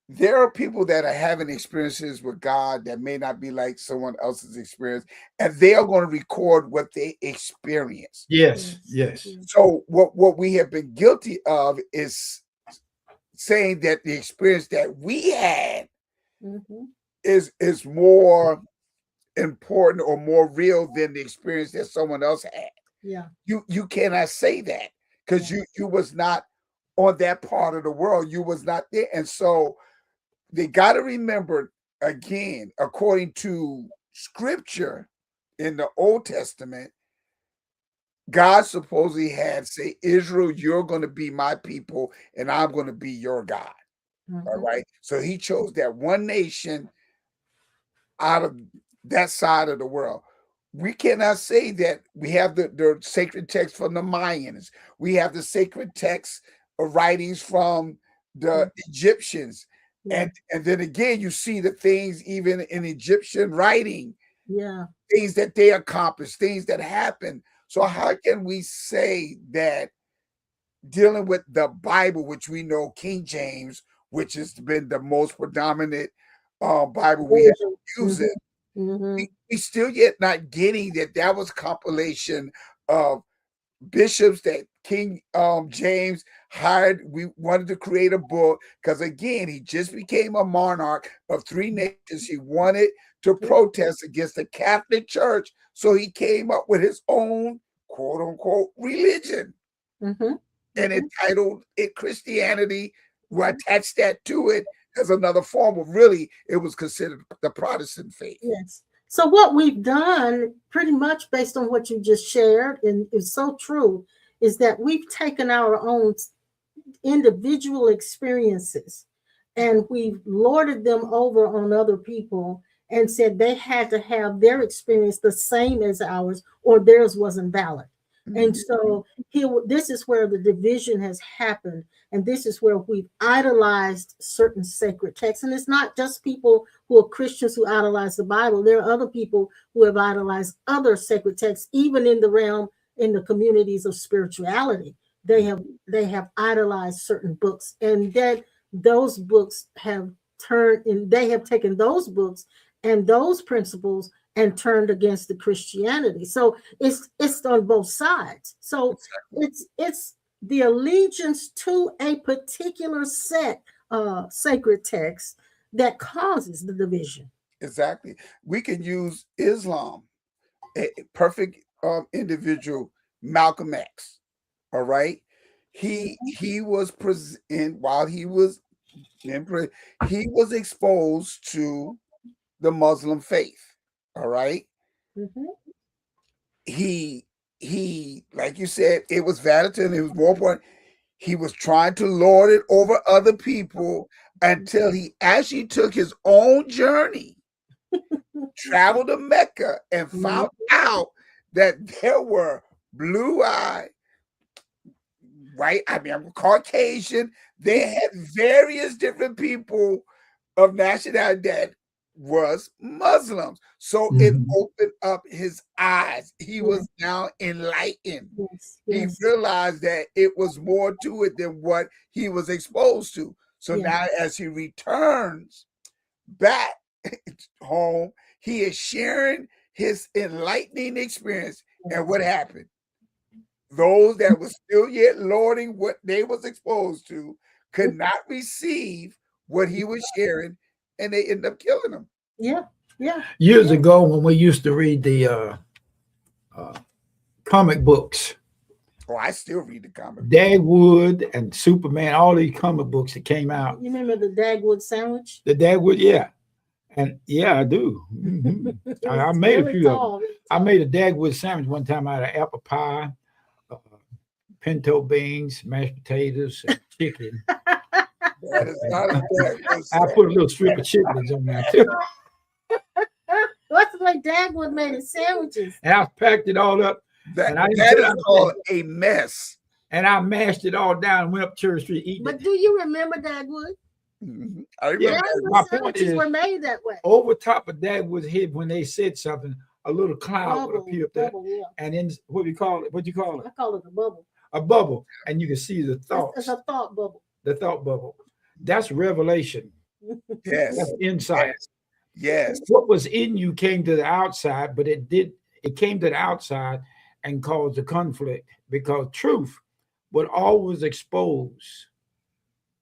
there are people that are having experiences with God that may not be like someone else's experience, and they are going to record what they experience. Yes, Yes. yes. Yes. So what we have been guilty of is saying that the experience that we had Mhm. is more important or more real than the experience that someone else had. Yeah. You cannot say that because Yeah. you was not on that part of the world. You was not there. And so they got to remember again, according to scripture in the Old Testament, God supposedly had say, Israel, you're going to be my people and I'm going to be your God. All Mhm. right. So he chose that one nation out of that side of the world. We cannot say that we have the sacred text from the Mayans. We have the sacred text of writings from the Egyptians. Yeah. And then again, you see the things even in Egyptian writing, Yeah. things that they accomplished, things that happened. So how can we say that dealing with the Bible, which we know King James, which has been the most predominant Bible we have using, Mhm. we still yet not getting that was compilation of bishops that King James hired. We wanted to create a book because again, he just became a monarch of three nations. He wanted to protest against the Catholic Church, so he came up with his own quote unquote religion Mhm. and Mhm. entitled it Christianity. We attached that to it as another form of really it was considered the Protestant faith. Yes. So what we've done, pretty much based on what you just shared, and it's so true, is that we've taken our own individual experiences and we've lorded them over on other people and said they had to have their experience the same as ours or theirs wasn't valid. And so here, this is where the division has happened. And this is where we've idolized certain sacred texts. And it's not just people who are Christians who idolize the Bible. There are other people who have idolized other sacred texts, even in the realm, in the communities of spirituality. They have idolized certain books, and that those books have turned and they have taken those books and those principles and turned against the Christianity. So it's on both sides. So it's the allegiance to a particular set sacred text that causes the division. Exactly. We can use Islam, a perfect individual, Malcolm X. All right. He was present while he was in prison. He was exposed to the Muslim faith. All right. Mm-hmm. He, like you said, it was Vatican. It was more important. He was trying to lord it over other people until he actually took his own journey, traveled to Mecca, and found out that there were blue-eyed, white. I mean, I'm Caucasian. They had various different people of nationality that was Muslims. So it opened up his eyes. He was now enlightened. He realized that it was more to it than what he was exposed to. So now as he returns back home, he is sharing his enlightening experience. And what happened? Those that were still yet lording what they was exposed to could not receive what he was sharing, and they end up killing him. Years ago, when we used to read the comic books, I still read the comic. Dagwood and Superman, all these comic books that came out. You remember the Dagwood sandwich? The Dagwood, yeah. And I do. I made a few of them. I made a Dagwood sandwich one time out of apple pie, pinto beans, mashed potatoes, and chicken. That is not a Dagwood sandwich. I put a little strip of chitlins on there too. What's the way Dagwood made his sandwiches? And I packed it all up. That is called a mess. And I mashed it all down and went up Church Street eating But it. do you remember Dagwood? I remember. My point is, were made that way. over top of Dagwood's head, when they said something, a little cloud would appear up there. And then what you call it? I call it a bubble. A bubble. And you can see the thoughts. It's a thought bubble. The thought bubble. That's revelation. Yes. That's insight. Yes. What was in you came to the outside, but it came to the outside and caused a conflict, because truth would always expose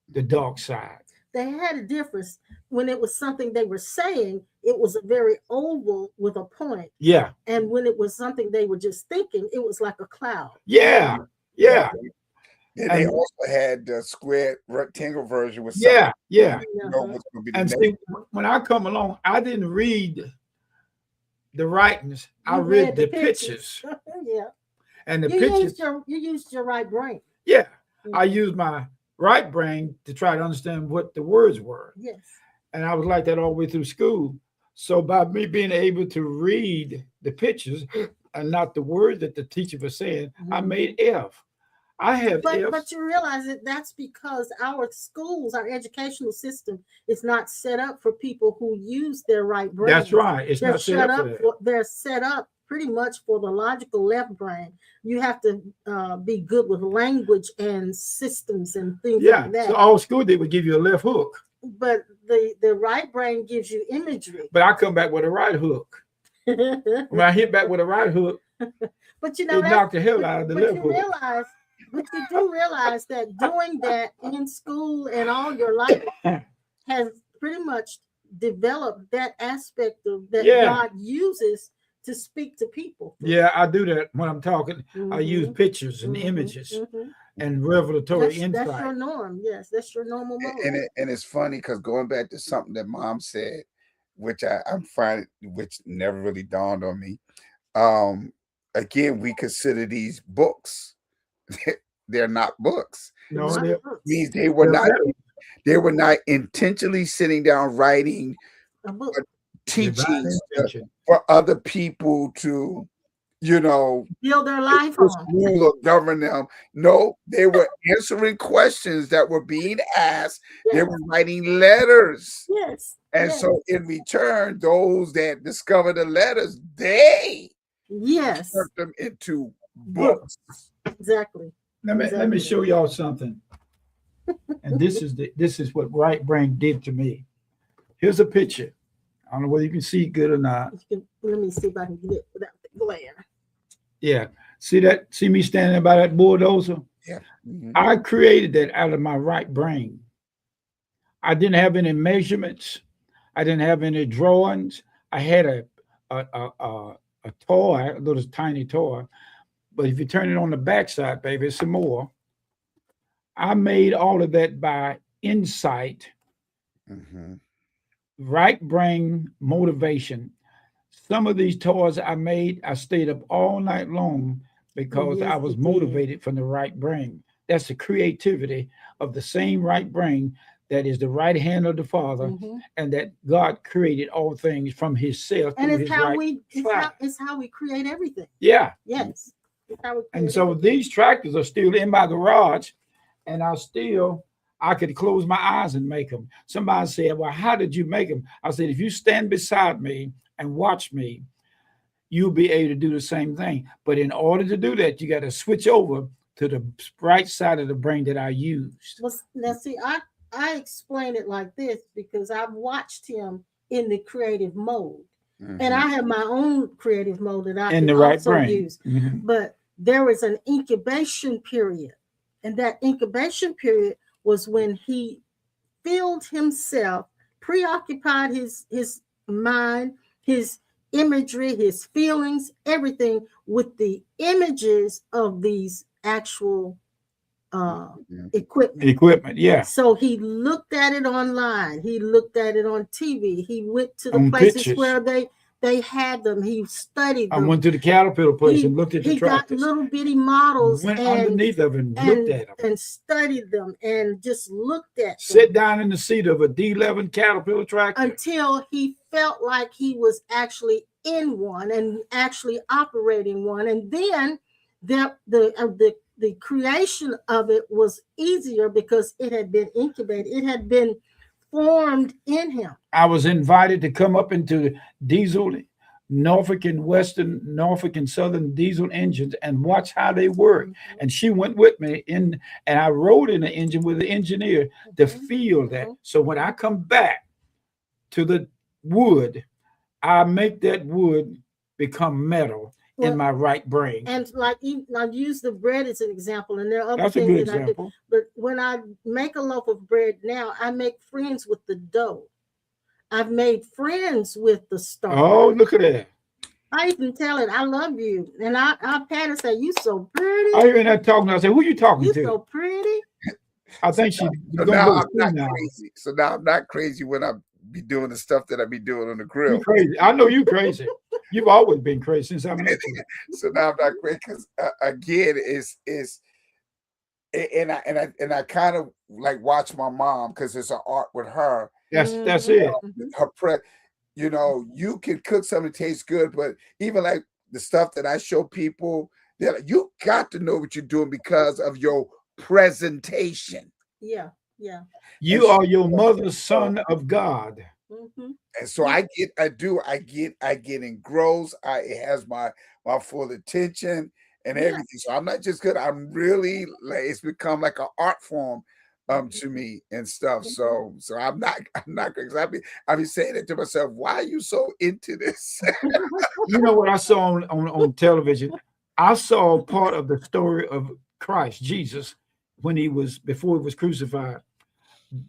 the dark side. They had a difference. When it was something they were saying, it was a very oval with a point. Yeah. And when it was something they were just thinking, it was like a cloud. Yeah. Yeah. And they also had the square rectangle version with yeah. and see, when I come along, I didn't read the writings. I read the pictures. And the pictures. You used your right brain. Yeah. I used my right brain to try to understand what the words were. Yes. And I was like that all the way through school. So by me being able to read the pictures and not the words that the teacher was saying, I made F. I have F. But you realize that that's because our schools, our educational system is not set up for people who use their right brain. That's right. It's not set up for that. They're set up pretty much for the logical left brain. You have to be good with language and systems and things like that. So all school did would give you a left hook. But the right brain gives you imagery. But I come back with a right hook. When I hit back with a right hook, but you know, it knocked the hell out of the left hook. But you do realize that doing that in school and all your life has pretty much developed that aspect of that God uses to speak to people. Yeah, I do that when I'm talking. I use pictures and images and revelatory insight. That's your norm. Yes, that's your normal mode. And it's funny because going back to something that Mom said, which I'm finding, which never really dawned on me. Again, we consider these books. They're not books. No, means they were not intentionally sitting down writing teachings for other people to, build their life on, rule or govern them. No, they were answering questions that were being asked. They were writing letters. And so in return, those that discovered the letters, they turned them into books. Exactly. Let me show y'all something. And this is what right brain did to me. Here's a picture. I don't know whether you can see good or not. Let me see if I can get it without the glare. Yeah. See that? See me standing by that bulldozer? Yeah. Mhm. I created that out of my right brain. I didn't have any measurements. I didn't have any drawings. I had a toy, a little tiny toy. But if you turn it on the backside, baby, it's some more. I made all of that by insight, Mhm. right brain motivation. Some of these toys I made, I stayed up all night long because I Yes, was you did. motivated from the right brain. That's the creativity of the same right brain that is the right hand of the Father, Mhm. and that God created all things from Himself And through it's His how right we side. it's how we create everything. Yeah. Yes. It's how we And create so everything. these tractors are still in my garage, and I could close my eyes and make them. Somebody said, "Well, how did you make them?" I said, "If you stand beside me and watch me, you'll be able to do the same thing. But in order to do that, you got to switch over to the right side of the brain that I used." Well, now see, I explain it like this because I've watched him in the creative mode, and I Mhm. have my own creative mode that I In can the right also brain. use. Mhm. But there is an incubation period, and that incubation period was when he filled himself, preoccupied his mind, his imagery, his feelings, everything with the images of these actual Mhm. equipment. Equipment, yeah. So he looked at it online. He looked at it on TV. He went to the On places pictures. where they had them. He studied I them. went to the Caterpillar place and looked at the He got tractors. little bitty models Went underneath of it and looked at them. and studied them and just looked at them Sit down in the seat of a D11 Caterpillar tractor. until he felt like he was actually in one and actually operating one. And then the creation of it was easier because it had been incubated. It had been formed in him. I was invited to come up into diesel Norfolk and Southern diesel engines and watch how they work. Mhm. And she went with me in, and I rode in the engine with the engineer to Mhm. feel that. Mhm. So when I come back to the wood, I make that wood become metal in Well, my right brain. and like I use the bread as an example, and there are other That's a things good that I do. example. But when I make a loaf of bread now, I make friends with the dough. I've made friends with the starter. Oh, look at that. I even tell it, I love you. And I pat and say, you so I pretty. hear that talking. I said, "Who you talking You to?" so pretty. I So, think she's so gonna now go to I'm school not now. crazy. So now I'm not crazy when I be doing the stuff that I be doing on the You grill. crazy. I know you crazy. You've always been crazy since I met you. So now I'm not crazy because again, is and I kind of like watch my mom because it's an art with her. That's Mhm, it. mhm. Her you can cook something that tastes good, but even like the stuff that I show people, they're like, you got to know what you're doing because of your presentation. Yeah, yeah. And You so, are your mother's son of God. Mhm. and so Yeah. I get engrossed. It has my full attention and Yeah. everything. So I'm not just good. I'm really like it's become like an art form Mhm, to me and stuff. mhm. So I'm not because I be saying it to myself, why are you so into this? You know what I saw on television? I saw part of the story of Christ, Jesus, when he was before he was crucified.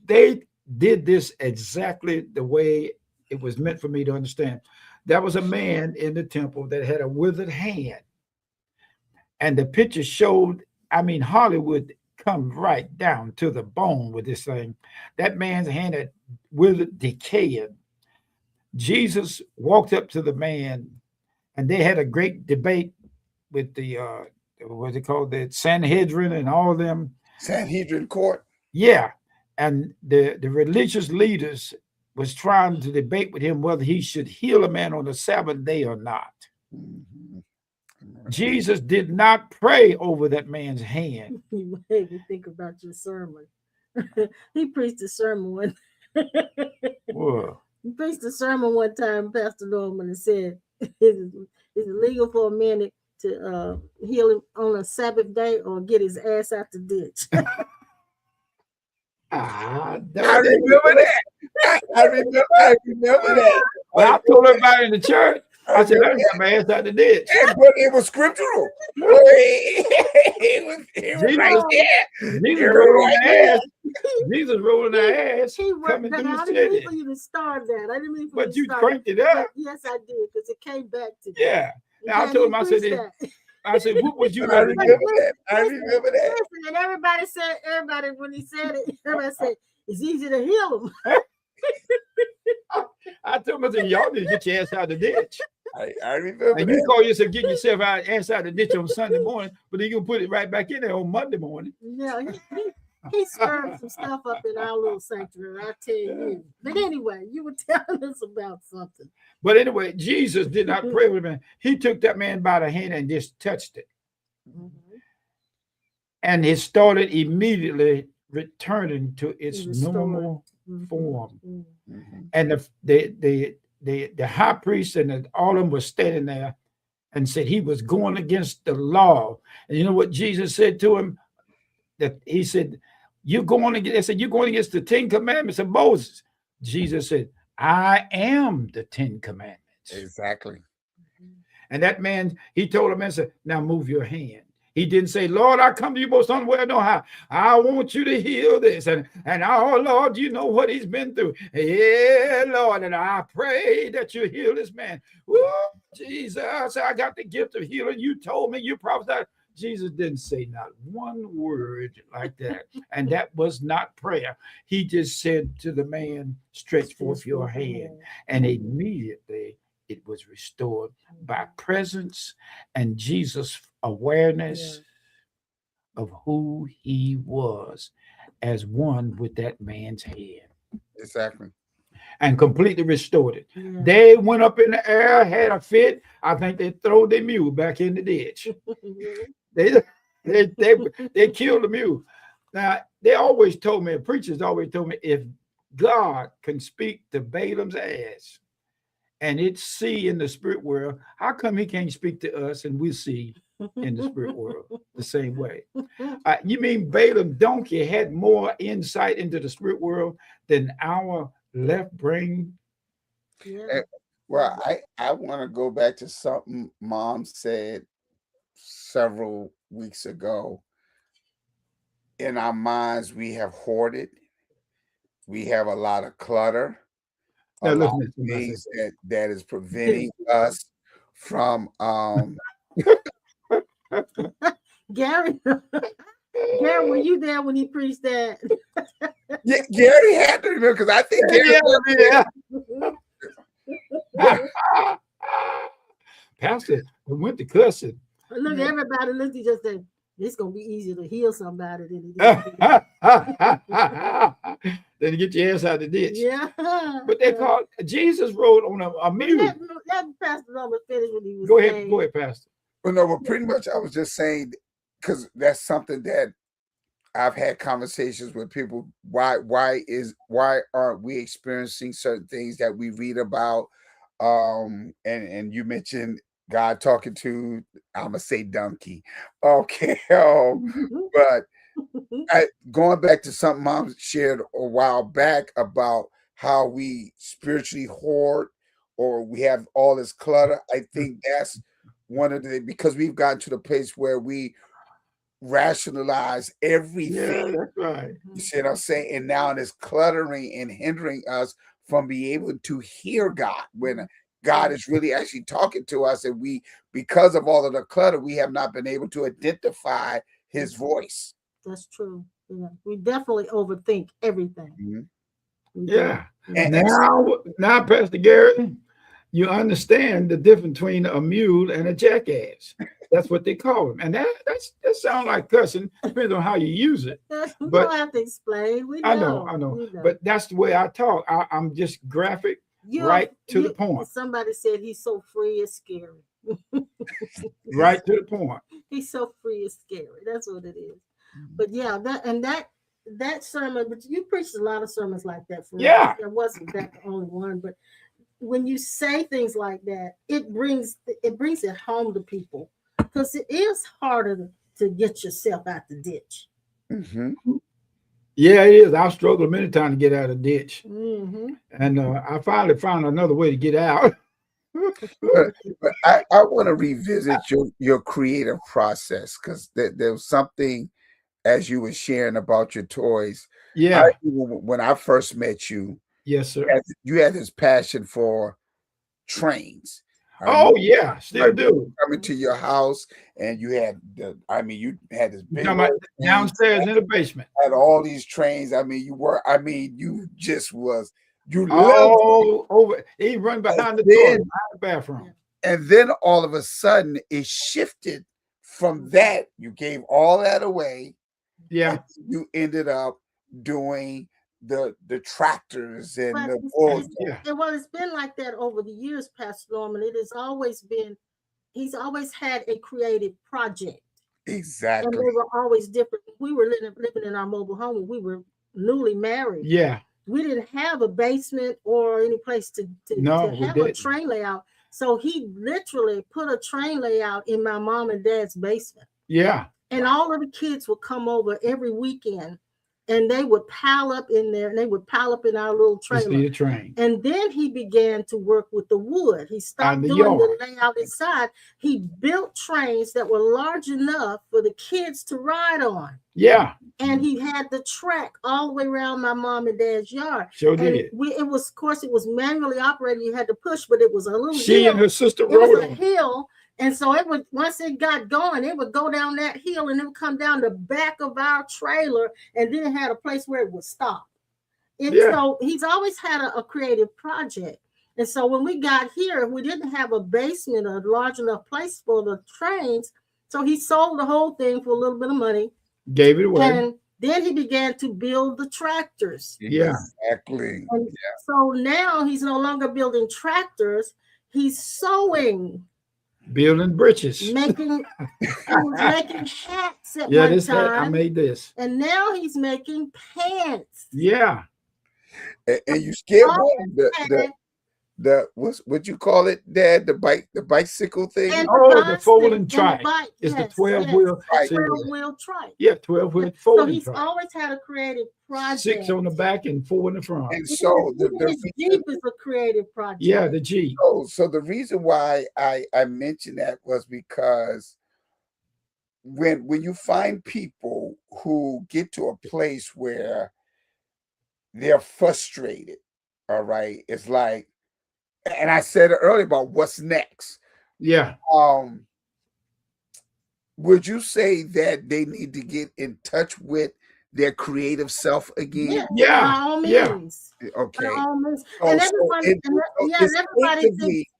They did this exactly the way it was meant for me to understand. There was a man in the temple that had a withered hand, and the picture showed, I mean, Hollywood come right down to the bone with this thing. That man's hand had withered, decaying. Jesus walked up to the man, and they had a great debate with the what's it called, the Sanhedrin and all of them. Sanhedrin court. Yeah, and the religious leaders was trying to debate with him whether he should heal a man on the Sabbath day or not. Mhm. Jesus did not pray over that man's hand. You made me think about your sermon. He preached a sermon one. Whoa. He preached a sermon one time, Pastor Norman, and said, "Is it legal for a man to heal him on a Sabbath day or get his ass out the ditch?" Ah, I remember that. I remember that. Well, I told everybody in the church. I said, I remember got my ass out the ditch. but it was scriptural. It was right there. Jesus It rolling was their ass. Jesus rolling their ass. He worked Coming that through out. the I didn't mean city. for you to start that. I didn't mean for you But to you start cranked it up. Yes, I did, because it came back to me. Yeah. You And I can't told him, I said, increase that. what would you I rather remember do? that. I remember that. Listen, and everybody, when he said it, everybody said, it's easy to heal them. I told him, I said, y'all need to get your ass out of the ditch. I remember And that. you call yourself getting yourself ass out of the ditch on Sunday morning, but then you'll put it right back in there on Monday morning. Yeah, he stirred some stuff up in our little sanctuary, I tell you. But anyway, you were telling us about something. But anyway, Jesus did not pray with him. He took that man by the hand and just touched it. Mm-hmm. And it started immediately returning to its normal form. Mm-hmm. And the high priest and all of them were standing there and said he was going against the law. And you know what Jesus said to him? That he said, you're going against the 10 commandments of Moses. Jesus said, I am the 10 commandments. Exactly. And that man, he told him and said, now move your hand. He didn't say, Lord, I come to you most unaware, no how. I want you to heal this. And oh, Lord, you know what he's been through. Yeah, Lord, and I pray that you heal this man. Woo, Jesus, I got the gift of healing. You told me, you prophesied. Jesus didn't say not one word like that. And that was not prayer. He just said to the man, stretch forth your hand. And immediately it was restored by presence and Jesus' awareness of who he was as one with that man's hand. Exactly. And completely restored it. Yeah. They went up in the air, had a fit. I think they threw their mule back in the ditch. They killed the mule. Now, they always told me, preachers always told me, if God can speak to Balaam's ass and it see in the spirit world, how come he can't speak to us and we see in the spirit world the same way? You mean Balaam donkey had more insight into the spirit world than our left brain? Yeah. Well, I want to go back to something Mom said several weeks ago. In our minds, we have hoarded. We have a lot of clutter. A lot of things that is preventing us from Gary, were you there when he preached that? Yeah, Gary had to remember, because I think Gary Pastor went to cussing. Look, everybody looked, he just said, it's gonna be easier to heal somebody than it is. Then get your ass out of the ditch. Yeah. But they called Jesus rode on a mule. Let Pastor Robert finish what he was saying. Go ahead, Pastor. Well, no, but pretty much I was just saying, because that's something that I've had conversations with people. Why aren't we experiencing certain things that we read about? And you mentioned God talking to, I'm gonna say donkey. Okay. But going back to something Mom shared a while back about how we spiritually hoard, or we have all this clutter. I think that's one of the, because we've gotten to the place where we rationalize everything. Yeah, that's right. You see what I'm saying? And now it's cluttering and hindering us from being able to hear God when God is really actually talking to us. And we, because of all of the clutter, we have not been able to identify his voice. That's true. Yeah. We definitely overthink everything. Mm-hmm. Yeah. And now, Pastor Gary, you understand the difference between a mule and a jackass. That's what they call them. And that sounds like cussing. Depends on how you use it. We don't have to explain. We know. I know. But that's the way I talk. I'm just graphic, right to the point. Somebody said he's so free, it's scary. Right to the point. He's so free, it's scary. That's what it is. But yeah, that sermon, but you preached a lot of sermons like that for us. There wasn't that the only one, but when you say things like that, it brings it home to people, because it is harder to get yourself out the ditch. Mm-hmm. Yeah, it is. I've struggled many times to get out of the ditch, Mm-hmm. and I finally found another way to get out. But I want to revisit your creative process because there was something as you were sharing about your toys. I Yeah. when I first met you, Yes, sir. you had this passion for trains. I Oh, remember, yeah, I still remember do. coming to your house and you had you had this You big talking about old train, downstairs in the basement? had all these trains. You just was, you loved it. All over. He run And behind the toilet, then, behind the bathroom. and then all of a sudden it shifted from that. You gave all that away Yeah. and you ended up doing the tractors and But the bulls. Yeah. it's been like that over the years, Pastor Norman. It has always been, he's always had a creative project. And Exactly. they were always different. We were living in our mobile home when we were newly married. Yeah. We didn't have a basement or any place to No, we have a didn't. train layout. So he literally put a train layout in my mom and dad's basement. Yeah. And all of the kids would come over every weekend and they would pile up in there and they would pile up in our little To see trailer. the train. And then he began to work with the wood. He stopped the doing the yard. layout inside. He built trains that were large enough for the kids to ride on. Yeah. And he had the track all the way around my mom and dad's yard. Sure And did. it was, of course, it was manually operated. You had to push, but it was a little She hill. and her sister It was rode a on. hill. And so it would, once it got going, it would go down that hill and it would come down the back of our trailer and then it had a place where it would stop. And so he's always had a creative project. And so when we got here, we didn't have a basement, a large enough place for the trains. So he sold the whole thing for a little bit of money. Gave it away. And then he began to build the tractors. Yeah. Exactly. And so now he's no longer building tractors. He's sewing. Building britches. Making, he was making hats at Yeah, one this hat, time. I made this. And now he's making pants. Yeah. And you scared one what you call it, Dad? The bicycle thing. And the folding trike. It's the 12-wheel. 12-wheel trike. Yeah, 12-wheel So folding he's trike. always had a creative project. 6 on the back and 4 in the front. And so his Jeep is a creative project. Yeah, the Jeep. So the reason why I mentioned that was because when you find people who get to a place where they're frustrated, all right, it's like, and I said it earlier about what's next. Yeah. Would you say that they need to get in touch with their creative self again? Yeah. By all means. Okay. By all means. Oh, And so everybody, everybody thinks,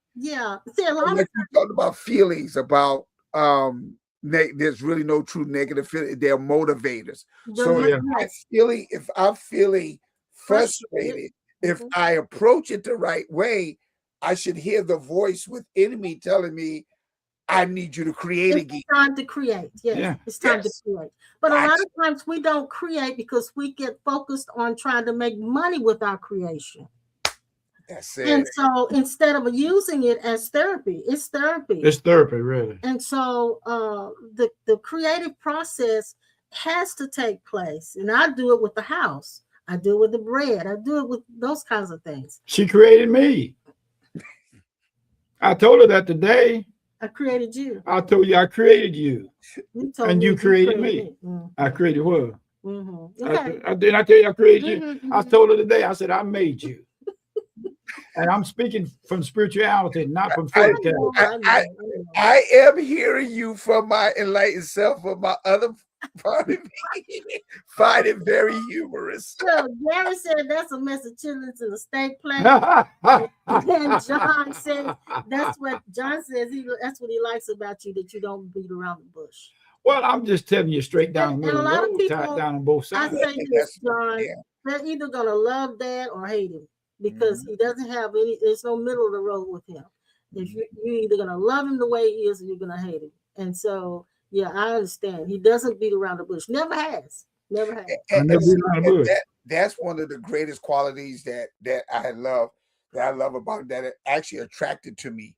see, a lot like you talked about feelings, about there's really no true negative feeling. They're motivators. So if I'm feeling frustrated, if I approach it the right way, I should hear the voice within me telling me, I need you to create again. It's time to create. Yes, yeah. It's time to create. But a lot of times we don't create because we get focused on trying to make money with our creation. That's it. And so instead of using it as therapy, it's therapy. It's therapy, really. And so the creative process has to take place. And I do it with the house. I do it with the bread. I do it with those kinds of things. She created me. I told her that today. I created you. I told you I created you. And you created me. Mm-hmm. I created her. Mm-hmm. Okay. I tell you I created you. Mm-hmm. I told her today, I said, I made you. And I'm speaking from spirituality, not from physicality. I am hearing you from my enlightened self, from my other part of me. Find it very humorous. So Gary said that's a mess of chitlins in the steak plate. And John says that's what he likes about you, that you don't beat around the bush. Well, I'm just telling you straight down the middle. And a lot of people, down on both sides. I say this, John, they're either gonna love Dad or hate him because he doesn't have any. There's no middle of the road with him. If you're either gonna love him the way he is, or you're gonna hate him. And so, yeah, I understand. He doesn't beat around the bush. Never has. Never has. That's one of the greatest qualities that I love about that it actually attracted to me.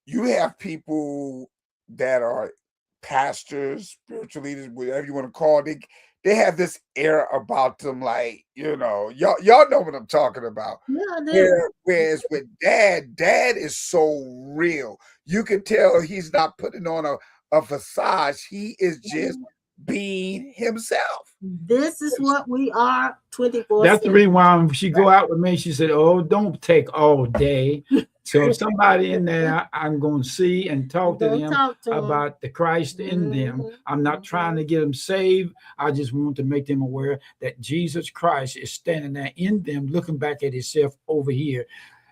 You have people that are pastors, spiritual leaders, whatever you want to call it, they have this air about them, like, y'all know what I'm talking about. Yeah, I do. Whereas with dad is so real. You can tell he's not putting on a facade. He is just being himself. This is what we are 24/7. That's the reason why when she go out with me, she said, "Oh, don't take all day." So if somebody in there, I'm going to see and talk to them about the Christ in them. I'm not trying to get them saved. I just want to make them aware that Jesus Christ is standing there in them, looking back at himself over here.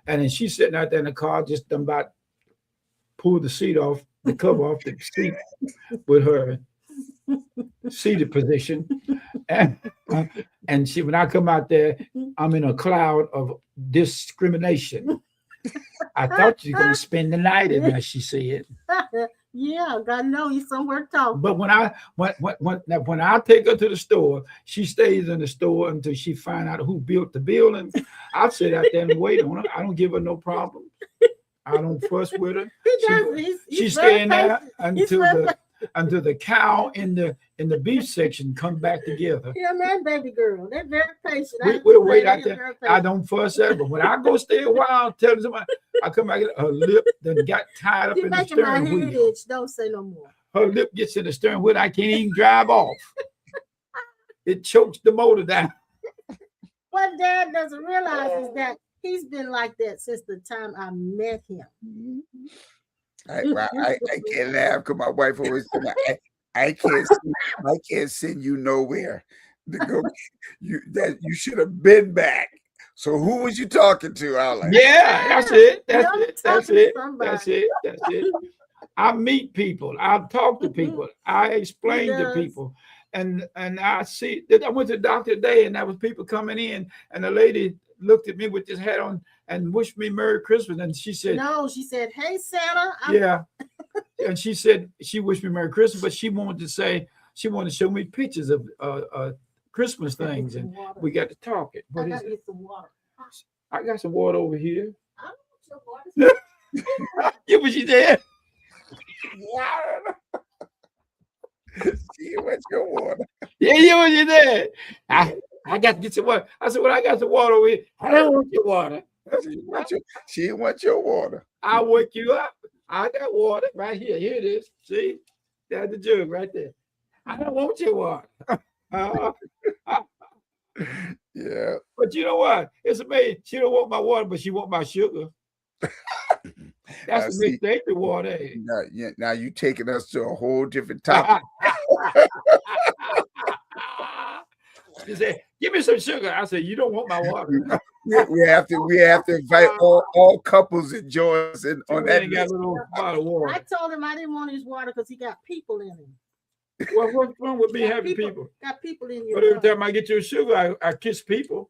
And then she's sitting out there in the car, just about pull the seat off, the cover off the seat with her seated position. And she, when I come out there, I'm in a cloud of discrimination. I thought you were going to spend the night in there, she said. Yeah, God know you somewhere talking. But when I take her to the store, she stays in the store until she find out who built the building. I sit out there and wait on her. I don't give her no problem. I don't fuss with her. She's staying there until the cow in the beef section come back together. Yeah, man, baby girl, they're very patient. We'll wait out there. I don't fuss at her, but when I go stay a while, tell somebody, I come back, her lip then got tied up in the steering wheel. Don't say no more. Her lip gets in the steering wheel. I can't even drive off. It chokes the motor down. What Dad doesn't realize is that he's been like that since the time I met him. I can't laugh because my wife always said, I can't send you nowhere. You should have been back. So who was you talking to? I was like, yeah, that's it. I meet people. I talk to people. I explain to people. And I see that I went to the doctor today and there was people coming in and the lady looked at me with this hat on and wished me Merry Christmas. And she said, no, she said, hey, Santa. Yeah. And she said she wished me Merry Christmas, but she wanted to show me pictures of Christmas things. And we got to talk it. I got to get some water. I got some water over here. I don't want your water. Yeah, but she said. She wants your water. Yeah, what you did. I got to get some water. I said, well, I got some water over here. I don't want your water. She wants your water. I'll wake you up. I got water right here. Here it is. See? That's the jug right there. I don't want your water. Yeah. But you know what? It's amazing. She don't want my water, but she want my sugar. That's a mistake to water. Now you taking us to a whole different topic. She said, give me some sugar. I said, you don't want my water. we have to invite all couples and joins in on that. Got a little bottle of water. I told him I didn't want his water because he got people in him. Well, what's wrong with me having people? Got people in your But every time I get your sugar, I kiss people.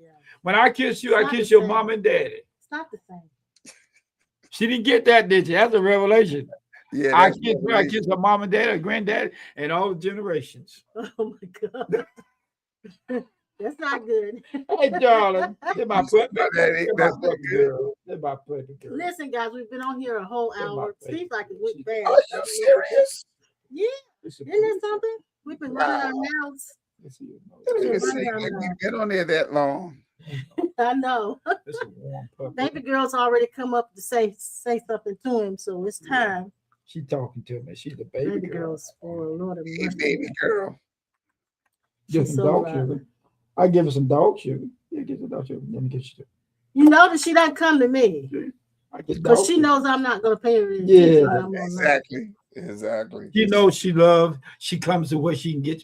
Yeah. When I kiss you, I kiss your mom and daddy. It's not the same. She didn't get that, did you? That's a revelation. Yeah, I kiss her mom and dad, her granddaddy, and all the generations. Oh my God. That's not good. Hey, darling. They're my puppy. That's not good. They're my puppy girl. Listen, guys, we've been on here a whole hour. Seems like it went bad. Are you serious? Yeah. Isn't that something? We've been running our mouths. It doesn't even seem like we've been on there that long. I know. It's a warm puppy. Baby girl's already come up to say something to him, so it's time. She's talking to me. She's a baby girl. Girl's for Lord of Hey, mercy. baby girl. Give She's some so dog loud. sugar. I give her some dog sugar. Yeah, get some dog sugar. Let me get you. You know that she doesn't come to me I get dog because she sugar. knows I'm not going to pay her any Yeah. attention. I'm gonna lie. Exactly. She knows she loves. She comes to where she can get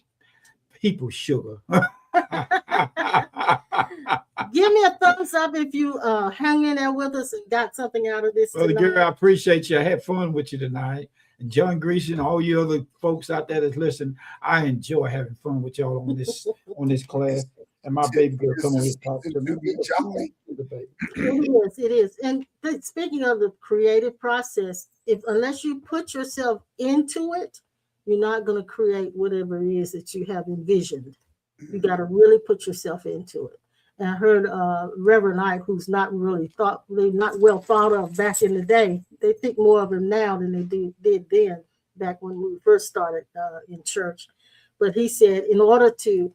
people sugar. Give me a thumbs up if you hang in there with us and got something out of this. Brother tonight. girl, I appreciate you. I had fun with you tonight. And John Greason, all you other folks out there that's listening, I enjoy having fun with y'all on this class. And my baby girl come on here and talk to me. It is. And speaking of the creative process, unless you put yourself into it, you're not going to create whatever it is that you have envisioned. You got to really put yourself into it. And I heard Reverend Ike, who's not well thought of back in the day. They think more of him now than they did then. back when we first started in church. But he said, in order to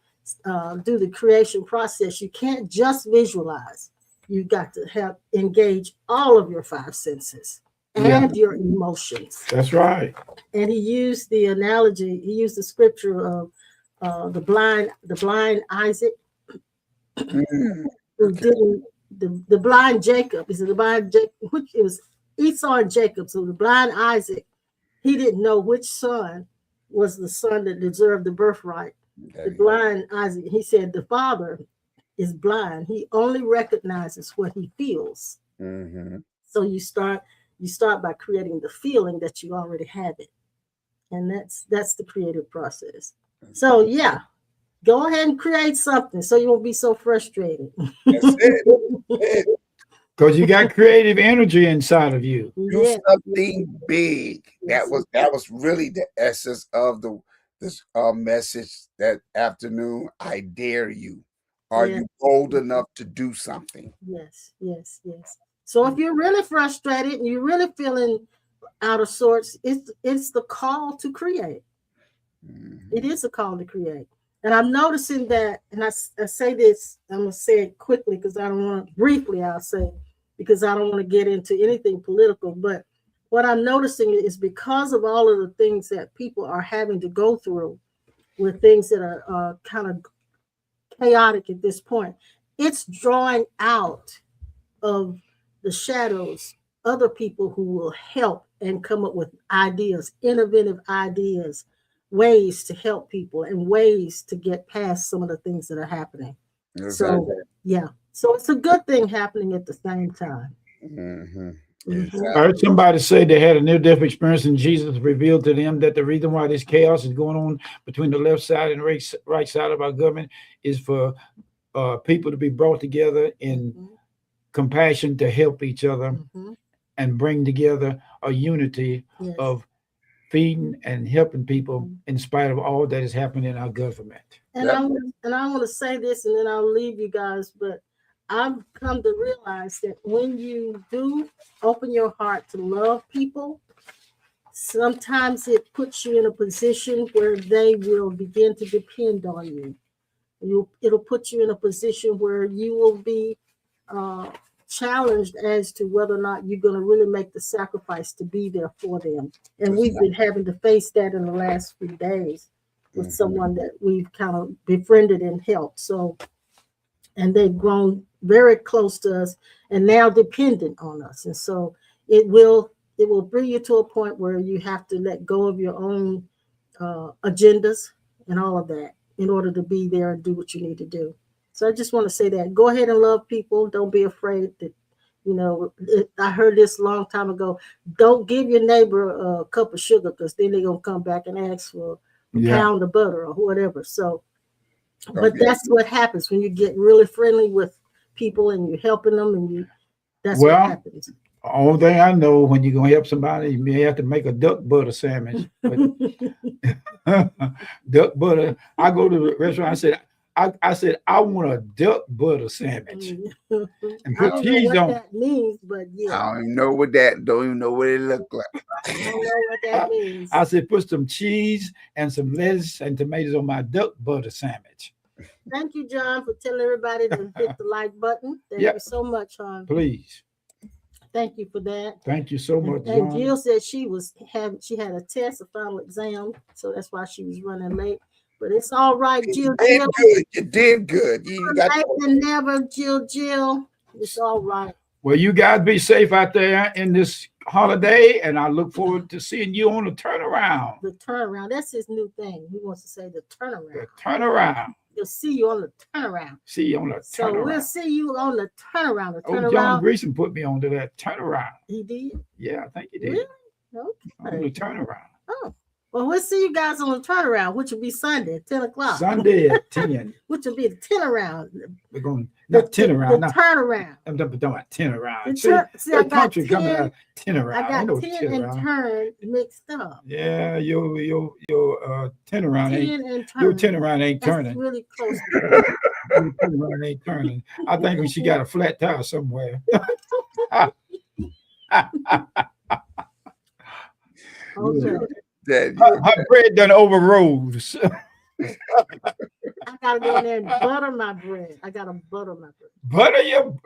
do the creation process, you can't just visualize. You got to engage all of your five senses and your emotions. That's right. And he used the analogy. He used the scripture of the blind Isaac, who didn't. The blind Jacob. Is it the blind Jacob? Which it was Esau and Jacob. So the blind Isaac, he didn't know which son was the son that deserved the birthright. The blind Isaac, he said, the father is blind. He only recognizes what he feels. So you start by creating the feeling that you already have it, and that's the creative process. So yeah, go ahead and create something so you won't be so frustrated. That's it. Because you got creative energy inside of you. Do something big. That was really the essence of this message that afternoon. I dare you. Are you bold enough to do something? Yes. So if you're really frustrated and you're really feeling out of sorts, it's the call to create. It is a call to create. And I'm noticing that, and I say this, I'm going to say it quickly because I don't want to, briefly I'll say, because I don't want to get into anything political, but what I'm noticing is because of all of the things that people are having to go through with things that are kind of chaotic at this point, it's drawing out of the shadows other people who will help and come up with ideas, innovative ideas, ways to help people and ways to get past some of the things that are happening. So so it's a good thing happening at the same time. I heard somebody say they had a near-death experience and Jesus revealed to them that the reason why this chaos is going on between the left side and the right side of our government is for people to be brought together in compassion to help each other and bring together a unity of feeding and helping people in spite of all that is happening in our government. And I want to say this, and then I'll leave you guys, but I've come to realize that when you do open your heart to love people, sometimes it puts you in a position where they will begin to depend on you. It'll put you in a position where you will be challenged as to whether or not you're going to really make the sacrifice to be there for them. And we've been having to face that in the last few days with someone that we've kind of befriended and helped. So, and they've grown very close to us and now dependent on us. And so it will bring you to a point where you have to let go of your own agendas and all of that in order to be there and do what you need to do. So I just want to say that. Go ahead and love people. Don't be afraid that, I heard this a long time ago. Don't give your neighbor a cup of sugar because then they're going to come back and ask for a pound of butter or whatever. So, but that's what happens when you get really friendly with people and you're helping them and that's what happens. Only thing I know, when you're going to help somebody, you may have to make a duck butter sandwich. But duck butter, I go to the restaurant, I said, I want a duck butter sandwich. And put cheese on it. That means, but I don't even know what it looked like. I don't know what that means. I said, put some cheese and some lettuce and tomatoes on my duck butter sandwich. Thank you, John, for telling everybody to hit the like button. Thank you so much, hon. Please. Thank you for that. Thank you so much, and John. Jill said she had a test, a final exam, so that's why she was running late. But it's all right, Jill. You did good. You got never, Jill. It's all right. Well, you guys be safe out there in this holiday, and I look forward to seeing you on the turnaround. The turnaround. That's his new thing. He wants to say the turnaround. The turnaround. You'll see you on the turnaround. See you on the turnaround. So we'll see you on the turnaround. John Greason put me onto that turnaround. He did? Yeah, I think he did. Really? Okay. On the turnaround. Oh. Well, we'll see you guys on the turnaround, which will be Sunday at 10 o'clock. Sunday at 10. Which will be the turnaround. We're going not 10 around. The turnaround. I'm talking about 10 around. See, I got 10, coming out 10 around. I got 10 and turn mixed up. Yeah, your 10 around 10 ain't. And turn. Your 10 around ain't turning. That's really close. Your 10 around ain't turning. I think she got a flat tire somewhere. Okay. Dad, Her bread done overrose. I gotta go in there and butter my bread. I gotta butter my bread. Butter your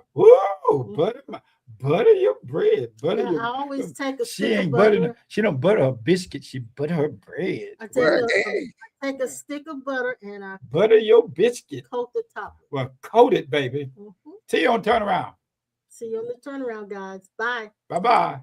butter your bread. Butter Now, your. I always take a She stick of ain't butter. butter. She don't butter her biscuit. She butter her bread. I take well, a, hey, take a stick of butter and I Butter your biscuit. coat the top. Well, coat it, baby. Mhm. Till you don't turn around. See you on the turnaround, guys. Bye. Bye bye.